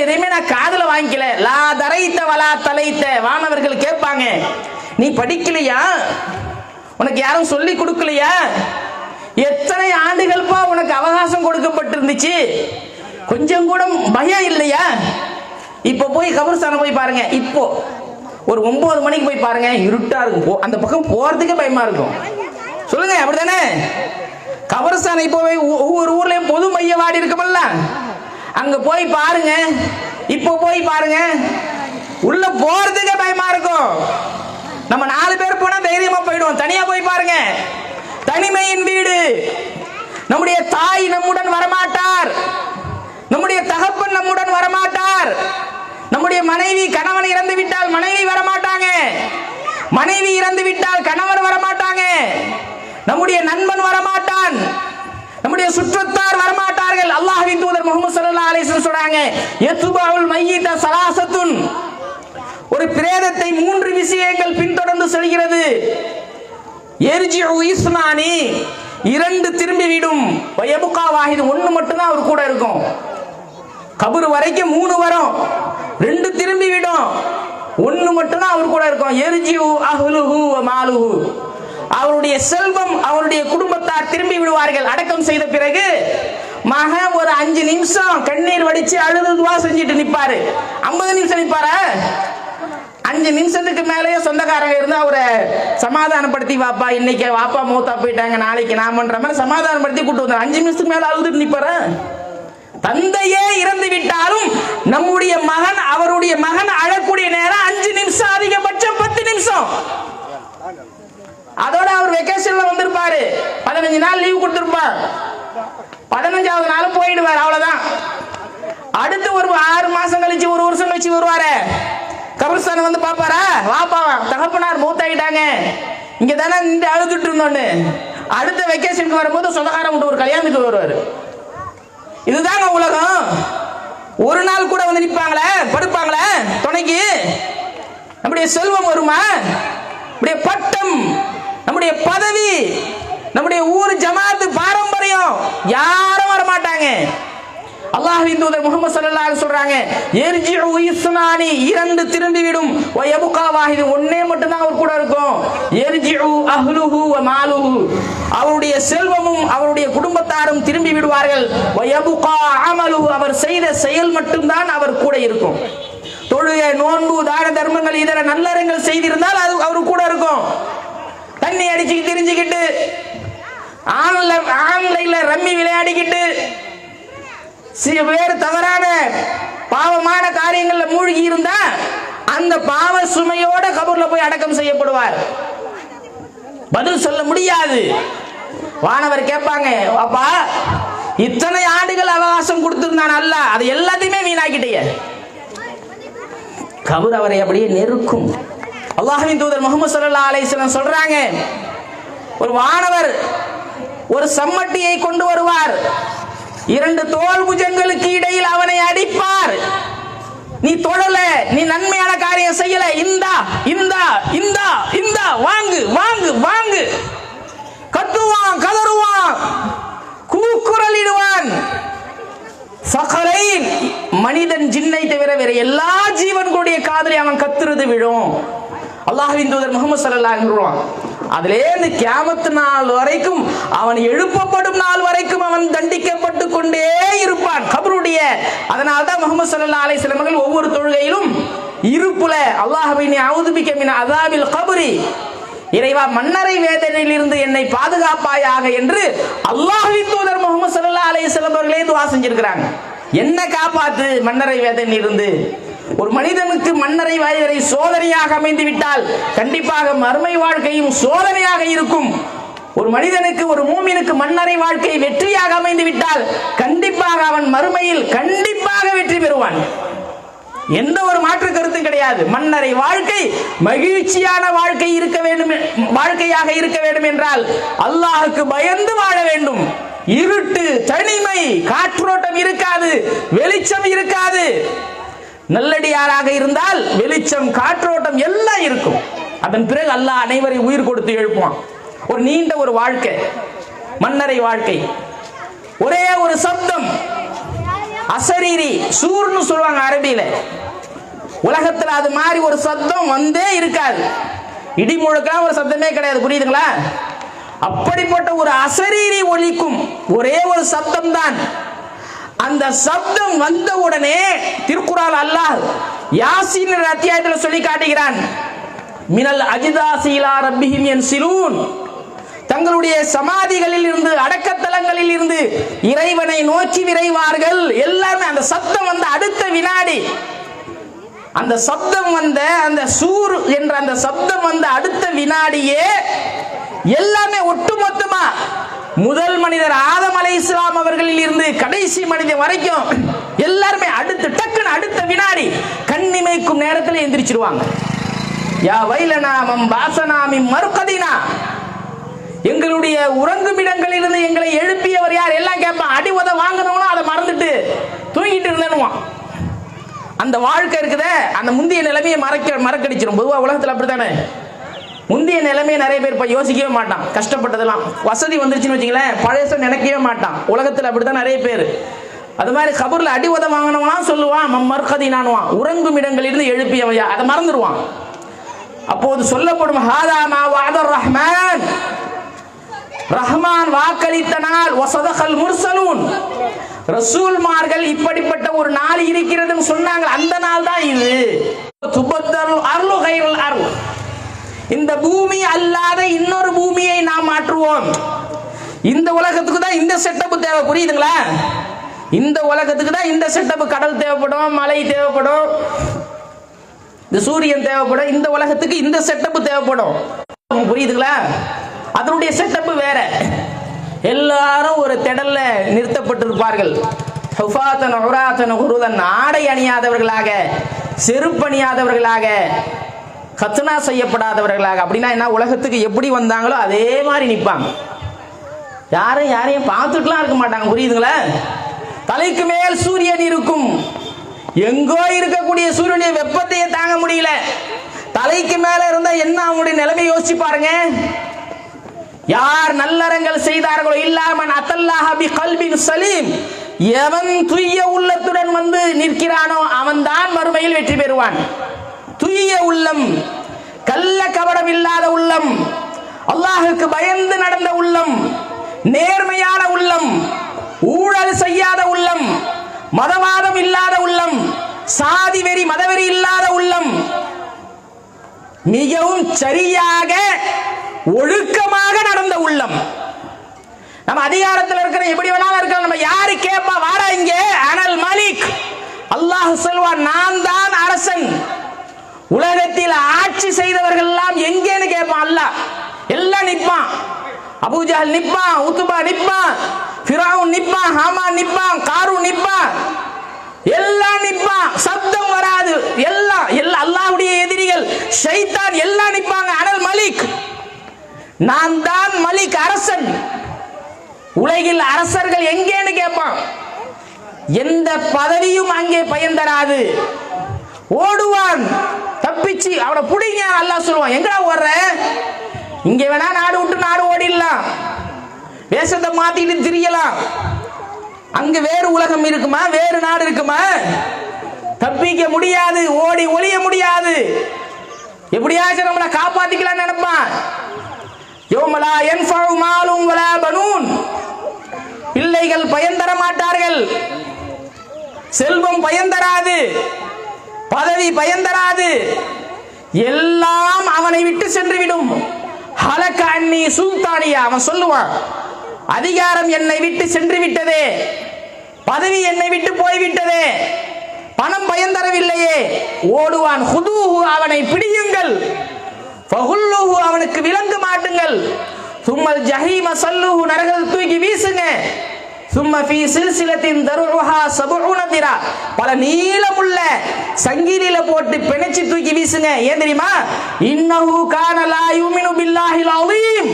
எதையுமே நான் காதுல வாங்கிக்கல. லா தரைத்த வலா தலைத்த. வானவர்கள் கேட்பாங்க, நீ படிக்கலையா? உனக்கு யாரும் சொல்லி கொடுக்கலையா? எத்தனை ஆண்டுகள்ப்பா உனக்கு அவகாசம் கொடுக்கப்பட்டிருந்துச்சு? கொஞ்சம் கூட பயம் இல்லையா? இப்ப போய் கபர்ஸ்தானம் போய் பாருங்க. இப்போ ஒரு 9 மணிக்கு போய் பாருங்க, இருட்டா இருக்கும். அந்த பக்கம் போறதுக்கே பயமா இருக்கும். சொல்லுங்க, அப்படித்தானே? கபர்ஸ்தானம் இப்போ ஒவ்வொரு ஊர்லயும் பொது மைய வாடி இருக்குமல்ல, அங்க போய் பாருங்க. இப்போ போய் பாருங்க, உள்ள போறதுக்கே பயமா இருக்கும். நம்ம 4 பேர் போனா தைரியமா போயிடுவோம். தனியா போய் பாருங்க, தனிமையின் வீடு. நம்முடைய தாய் நம்முடன் வரமாட்டார், நம்முடைய தகப்பன் நம்முடன் வரமாட்டார், நம்முடைய மனைவி கணவன் இறந்து விட்டால் மனைவி வரமாட்டாங்க, மனைவி இறந்து விட்டால் கணவன் வரமாட்டாங்க, நம்முடைய நண்பன் வரமாட்டான், நம்முடைய சுற்றத்தார் வரமாட்டார்கள். அல்லாஹ்வின் தூதர் முஹம்மது ஸல்லல்லாஹு அலைஹி வஸல்லம் சொல்றாங்க, யத்பஉல் மய்யித ஸலாஸத்துன். ஒரு பிரேதத்தை 3 விஷயங்கள் பின்தொடர்ந்து செல்கிறது. யர்ஜிஉ இஸ்மானி, 2 திரும்பி விடும். வயபுகா வாஹித், 1 மட்டும் தான் அவர் கூட இருக்கும். கபர் வரைக்கும் 3 வரும், 2 திரும்பி விடும், 1 மட்டும் தான் அவர் கூட இருக்கும். யர்ஜிஉ அஹ்லுஹு வ மாலுஹு, அவருடைய செல்வம் அவருடைய குடும்பத்தார் திரும்பி விடுவார்கள். அடக்கம் செய்த பிறகு மகன் ஒரு 5 நிமிஷம் கண்ணீர் வடிச்சு அழுது துவா செஞ்சுட்டு நிப்பாரு. 50 நிமிஷம் நிப்பாரா? 5 நிமிஷத்துக்கு மேலேயே சொந்தக்காரங்க இருந்து அவரை சமாதானப்படுத்தி, வாப்பா இன்னைக்கு வாப்பா மூத்தா போயிட்டாங்க, நாளைக்கு நான் பண்ற மாதிரி சமாதானப்படுத்தி கூட்டு வந்தார். 5 நிமிஷத்துக்கு மேல அழுதுட்டு நிப்பாரு. தந்தையே இறந்து விட்டாலும் நம்முடைய மகன், அவருடைய மகன் அழக்கூடிய நேரம் 5 நிமிஷம், அதிகபட்சம் 10 நிமிஷம். அதோட அவர் வெக்கேஷன்ல வந்திருப்பாரு, 15 நாள் லீவ் கொடுத்திருப்பார், 15வது நாள் போயிடுவார், அவ்வளவுதான். அடுத்து ஒரு 6 மாசம் கழிச்சு, 1 வருஷம் கழிச்சு வருவாரு. கபர்ஸ்தானம் வந்து பாப்பாரா? வாப்பா தகப்பனார் மூத்தாயிட்டாங்க, இங்க தானே நின்று அழுதுட்டு இருந்தோன்னு. அடுத்த வெக்கேஷனுக்கு வரும்போது சொந்தக்காரன் விட்டு ஒரு கல்யாணத்துக்கு வருவாரு. இதுதாங்க உலகம். ஒரு நாள் கூட வந்து நிற்பாங்களே, படுப்பாங்களே துணைக்கு? நம்முடைய செல்வம் வருமா? நம்முடைய பட்டம், நம்முடைய பதவி, நம்முடைய ஊர் ஜமாத்து பாரம்பரியம், யாரும் வர மாட்டாங்க. அல்லாஹ்வின் தூதர் முஹம்மது ஸல்லல்லாஹு அலைஹி சொல்றாங்க, யர்ஜிஉ இஸ்னானி, இரண்டு திரும்பிவிடும், வ யப்கா வாஹிது, ஒண்ணே மட்டும் தான் அவர் கூட இருக்கும். யர்ஜிஉ அஹ்லுஹு வ மாலுஹு, அவருடைய செல்வமும் அவருடைய குடும்பத்தாரும் திரும்பி விடுவார்கள். வ யப்கா அமலுஹு, அவர் செய்த செயல் மட்டும்தான் அவர் கூட இருக்கும். தொழுகை, நோன்பு, தான தர்மங்கள், இதர நல்லறங்கள் செய்திருந்தால் அது அவர் கூட இருக்கும். தண்ணி அடிச்சுக்கிட்டு திரிஞ்சுக்கிட்டு ஆன்லைன்ல ரம்மி விளையாடிக்கிட்டு வேறு தவறான பாவமான காரியங்கள்ல மூழ்கி இருந்தா அந்த பாவ சுமையோட கபூர்ல போய் அடக்கம் செய்யப்படுவார். பதில் சொல்ல முடியாது. வானவர் கேட்பாங்க, அப்பா இத்தனை ஆண்டுகள் அவகாசம் கொடுத்திருந்தான் அல்லாஹ், அது எல்லாத்தையுமே வீணாக்கிட்டே. கபூர் அவரை அப்படியே நெருக்கும். அல்லாஹ்வின் தூதர் முஹம்மது ஸல்லல்லாஹு அலைஹி வஸல்லம் சொல்றாங்க, ஒரு வானவர் ஒரு சம்மட்டியை கொண்டு வருவார், இரண்டு தோல் புஜங்களுக்கு இடையில் அவனை அடிப்பார். நீ தொழல, நீ நன்மையான காரியம் செய்யல, இந்தா இந்தா இந்தா இந்தா, வாங்கு வாங்கு வாங்கு, கத்துவான், கதறுவான், கூக்குரலிடுவான். ஃபகரைன், மனிதன் ஜின்னை தவிர வேற எல்லா ஜீவன்களுடைய காதலி அவன் கத்துறது விழும். அல்லாஹ்வின் தூதர் முஹம்மது ஸல்லல்லாஹு அலைஹி வஸல்லம் அதிலே கியாமத் நாள் வரைக்கும், அவன் எழுப்பப்படும் நாள் வரைக்கும் அவன் தண்டிக்கப்பட்டு கொண்டே இருப்பான் கபருடைய. அதனால்தான் முஹம்மது ஸல்லல்லாஹு அலைஹி வஸல்லம் அவர்கள் ஒவ்வொரு தொழுகையிலும் இருப்புல அல்லாஹ்வின் அஊது பிக மின் அஸாபில் கப்ரி, இறைவா மன்னரை வேதனையில் இருந்து என்னை பாதுகாப்பாயாக என்று அல்லாஹ்வின் தூதர் முஹம்மது ஸல்லல்லாஹு அலைஹி வஸல்லம் அவர்களே துஆ செஞ்சிருக்கிறாங்க. என்ன காப்பாத்து மன்னரை வேதனையில் இருந்து. ஒரு மனிதனுக்கு மன்னரை வேதனை சோதனையாக அமைந்து விட்டால் கண்டிப்பாக மறுமை வாழ்க்கையும் சோதனையாக இருக்கும். ஒரு மனிதனுக்கு, ஒரு மூமினுக்கு மன்னரை வாழ்க்கை வெற்றியாக அமைந்து விட்டால் கண்டிப்பாக அவன் மறுமையில் கண்டிப்பாக வெற்றி பெறுவான். எந்த ஒரு மாற்று கருத்தும் கிடையாது. மன்னரை வாழ்க்கை மகிழ்ச்சியான வாழ்க்கை இருக்க வேண்டும், வாழ்க்கையாக இருக்க வேண்டும் என்றால் அல்லாஹ்வுக்கு பயந்து வாழ வேண்டும். இருட்டு, தனிமை, காற்றோட்டம் இருக்காது, வெளிச்சம் இருக்காது. நல்லடியாராக இருந்தால் வெளிச்சம், காற்றோட்டம் எல்லாம் இருக்கும். அதன் பிறகு அல்லாஹ் அனைவரையும் உயிர் கொடுத்து எழுப்புவான். ஒரு நீண்ட ஒரு வாழ்க்கை, மன்னரை வாழ்க்கை. ஒரே ஒரு சப்தம், அசரீரி, சூர்னு சொல்லுவாங்க அரபியில. உலகத்துல அது மாதிரி ஒரு சத்தம் வந்தே இருக்காது. இடி முழக்கம் ஒரு சத்தமே கிடையாது, புரியுதுங்களா? அப்படிப்பட்ட ஒரு அசரீரி ஒலிக்கும் ஒரே ஒரு சப்தம் தான். அந்த சப்தம் வந்த உடனே திருக்குர்ஆன் அல்லாஹ் யாசீன் அத்தியாயத்தில் சொல்லி காட்டுகிறான், மினல் அஜ்தாசி இலா ரப்பிஹிம் யன்சிலூன், தங்களுடைய சமாதிகளில் இருந்து, அடக்கத்தலங்களில் இருந்து இறைவனை நோக்கி விரைவார்கள். எல்லாமே அந்த சப்தம் வந்த அடுத்த வினாடி, அந்த சப்தம் வந்த அந்த சூர் என்ற அந்த சப்தம் வந்த அடுத்த வினாடியே எல்லாமே ஒட்டுமொத்தமா முதல் மனிதர் ஆதம் அலைஹிஸ்ஸலாம் அவர்களில் இருந்து கடைசி மனிதன் வரைக்கும் எல்லாருமே அடுத்து டக்குன்னு அடுத்த வினாடி கண்ணிமைக்கும் நேரத்தில் எந்திரிச்சிருவாங்க. யா வைலனா மம் பாசனா மின் மர்கதினா, எங்களுடைய உறங்குமிடங்களில் இருந்து எங்களை எழுப்பியவர் யார்? எல்லாம் கேட்பான். அடி உத வாங்கினவனும் அதை மறந்துட்டு தூங்கிட்டு இருந்தேனுவான். அந்த வாழ்க்கை இருக்குதே, அந்த முந்தைய நிலைமையை மறக்கடிச்சிடும். பொதுவாக உலகத்தில் அப்படித்தானே, முந்தைய நிலைமையை நிறைய பேர் இப்போ யோசிக்கவே மாட்டான். கஷ்டப்பட்டதெல்லாம் வசதி வந்துருச்சுன்னு வச்சுங்களேன், பழைய நினைக்கவே மாட்டான். உலகத்தில் அப்படித்தான் நிறைய பேர். அது மாதிரி கபூர்ல அடி உத வாங்கினவனாம் சொல்லுவான், மர்கதி நானுவான், உறங்கும் இடங்களிலிருந்து எழுப்பியவையா, அதை மறந்துடுவான். அப்போது சொல்லப்படும் ஹாதா மா வஅதர் ரஹ்மான், ரஹ்மான் வாக்களித்த நாள், வஸதகல் முர்சலூன், ரசூல்மார்கள் இப்படிப்பட்ட ஒரு நாள் இருக்கிறதுன்னு சொன்னாங்க. அந்த நாள் தான் இது. துபத்தல் அர்லு கைரல் அர்ல், இந்த பூமி அல்லாத இன்னொரு பூமியை நாம் மாற்றுவோம். இந்த உலகத்துக்கு தான் இந்த செட்டப் தேவை, புரியுதுங்களா? இந்த உலகத்துக்கு தான் இந்த செட்டப். கடல் தேவைப்படும், மலை தேவைப்படும், இந்த சூரியன் தேவைப்படும். இந்த உலகத்துக்கு இந்த செட்டப் தேவைப்படும், புரியுதுங்களா? அதனுடைய செட்டப் வேற. எல்லாரும் ஒரு திடல்ல நிறுத்தப்பட்டிருப்பார்கள். ஹுஃபாத்தன் உராத்தன் குருதன், ஆடை அணியாதவர்களாக, செருப்பணியாதவர்களாக, கத்னா செய்யப்படாதவர்களாக. அப்படின்னா என்ன? உலகத்துக்கு எப்படி வந்தாங்களோ அதே மாதிரி நிற்பாங்க. யாரையும் பார்த்துட்டுலாம் இருக்க மாட்டாங்க, புரியுதுங்களா? தலைக்கு மேல் சூரியன் இருக்கும். எங்கோ இருக்கக்கூடிய சூரியனுடைய வெப்பத்தையே தாங்க முடியல. தலைக்கு மேல இருந்தா என்ன அவங்களுடைய நிலைமை யோசிச்சு பாருங்க. யார் நல்லறங்கள் செய்தார்களோ, இல்லாமன் அத்தல்லாஹ பி கல்பின் சலீம், எவன் தூய உள்ளத்துடன் வந்து நிற்கிறானோ அவன்தான் மறுமையில் வெற்றி பெறுவான். தூய உள்ளம், கள்ள கபடம் இல்லாத உள்ளம், அல்லாஹுக்கு பயந்து நடந்த உள்ளம், நேர்மையான உள்ளம், ஊழல் செய்யாத உள்ளம், மதவாதம் இல்லாத உள்ளம், சாதி வெறி மதவெறி இல்லாத உள்ளம், மிகவும் சரியாக ஒழுக்கமாக நடந்த உள்ளம். நம்ம அதிகாரத்தில் இருக்கிற எப்படி வேணாலும் இருக்கலாம், நம்ம யாரு கேட்பா வாரா இங்க அனல் மலிக், அல்லாஹ் சொல்வான் நான் தான் அரசன். உலகத்தில் ஆட்சி செய்தவர்கள் எல்லாம் எங்கேன்னு கேட்பான் அல்லாஹ். எல்லாம் நிற்பான், அபூஜஹல் நிற்பான், உத்பா நிற்பான், ஃபிரௌன் நிற்பான், ஹாமான் நிற்பான், காரூன் நிற்பான், எல்லாம் நிற்பான், சப்தம் வராது. எல்லாம் அல்லாஹ்வுடைய எதிரிகள் ஷைத்தான் எல்லாம் நிற்பாங்க. அனல் மலிக், நான் தான் மலிக், அரசன். உலகில் அரசர்கள் எங்கேன்னு கேட்பான். எந்த பதவியும் அங்கே பயன் தராது. ஓடுவான் தப்பிச்சு, அவனை பிடிங்க அல்லாஹ் சொல்லுவான். எங்கடா ஓடுற? இங்க வேணா நாடு விட்டு நாடு ஓடிடலாம், வேஷத்தை மாத்திட்டு திரியலாம். அங்க வேறு உலகம் இருக்குமா, வேறு நாடு இருக்குமா? தப்பிக்க முடியாது, ஓடி ஒளிய முடியாது. எப்படியாச்சும் நம்மளை காப்பாத்திக்கலாம் நினைப்பான். யௌமலா யன்ஃபஉ மாலும் வலா பனூன், பிள்ளைகள் பயன் தர மாட்டார்கள், செல்வம் பயன் தராது, பதவி பயன் தராது, எல்லாம் அவனை விட்டு சென்று விடும். ஹலக அன்னி சுல்தானியா, அவன் சொல்லுவான் அதிகாரம் என்னை விட்டு சென்று விட்டதே, பதவி என்னை விட்டு போய்விட்டதே, பணம் பயன் தரவில்லையே. ஓடுவான். ஹுதூஹு, அவனை பிடியுங்கள், ஃபஹுல்லுஹு, அவனுக்கு விலங்கு மாட்டுங்கள், சும்மல் ஜஹீம சல்லுஹு, நரகத்தில் தூக்கி வீசுங்க, சும்ம ஃபீ சில்சிலத்தின் தருஹா சபூன திரா, பல நீளமுள்ள சங்கிலியில போட்டு பிணைச்சி தூக்கி வீசுங்க. ஏன் தெரியுமா? இன்னஹு கான லா யுமினு பில்லாஹில் அலீம்,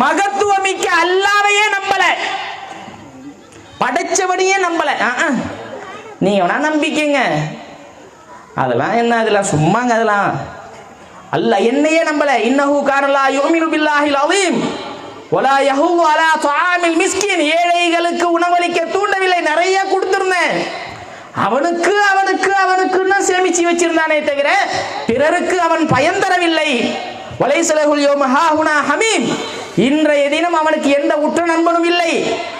மகத்துவமிக்க அல்லாஹ்வையே நம்பல, படைச்சவனையே நம்பல. நீங்க வேணா நம்பிக்கங்க, அதெல்லாம் என்ன, அதெல்லாம் சும்மாங்க, அதெல்லாம் அல்லாஹ் என்னையே நம்பல. இன்னஹு கான லா யுமினு பில்லாஹில் அலீம் வலா யஹுது அலா துஆமில் மிஸ்கின், ஏழைகளுக்கு உணவளிக்க தூண்டவில்லை, நிறைய கொடுத்திருந்தேன். அவனுக்கு அவனுக்கு அவனுக்குன்னு சேமிச்சு வச்சிருந்தானே தவிர பிறருக்கு அவன் பயன் தரவில்லை. வலைஸலஹுல் யௌம ஹாஹுனா ஹமீம், இன்றைய தினம் அவனுக்கு எந்த உற்ற நண்பனும் இல்லை.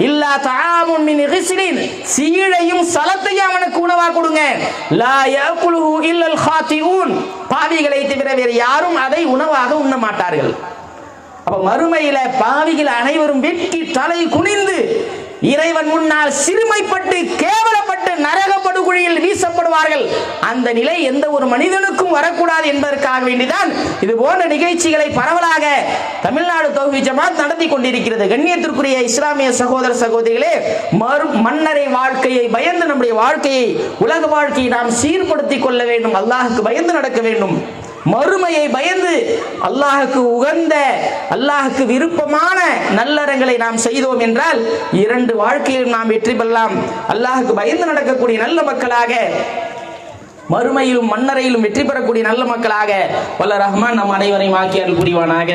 இல்லா தஆமுன் மின் கிஸ்லின், சீழையும் சலத்தையும் அவனுக்கு உணவா கொடுங்க. லா யஅகுலுஹு இல்லல் காத்திஊன், பாவிகளை தவிர வேறு யாரும் அதை உணவாக உண்ண மாட்டார்கள். அப்ப மறுமையில பாவிகள் அனைவரும் வெட்கி தலை குனிந்து இறைவன் முன்னால் சிறுமைப்பட்டு கேவலப்பட்டு நரக படுகொழியில் வீசப்படுவார்கள். அந்த நிலை எந்த ஒரு மனிதனுக்கும் வரக்கூடாது என்பதற்காக வேண்டிதான் இது போன்ற நிகழ்ச்சிகளை பரவலாக தமிழ்நாடு தௌஹீத் ஜமாத் நடத்தி கொண்டிருக்கிறது. கண்ணியத்திற்குரிய இஸ்லாமிய சகோதர சகோதரிகளே, மன்னரை வாழ்க்கையை பயந்து நம்முடைய வாழ்க்கையை, உலக வாழ்க்கையை நாம் சீர்படுத்திக் கொள்ள வேண்டும். அல்லாஹுக்கு பயந்து நடக்க வேண்டும். மறுமையை பயந்து அல்லாஹுக்கு உகந்த, அல்லாஹுக்கு விருப்பமான நல்லறங்களை நாம் செய்தோம் என்றால் இரண்டு வாழ்க்கையில் நாம் வெற்றி பெறலாம். அல்லாஹுக்கு பயந்து நடக்கக்கூடிய நல்ல மக்களாக, மறுமையிலும் மன்னரையிலும் வெற்றி பெறக்கூடிய நல்ல மக்களாக வல்ல ரஹ்மான் நம் அனைவரையும் ஆக்கி அருள் புரிவானாக.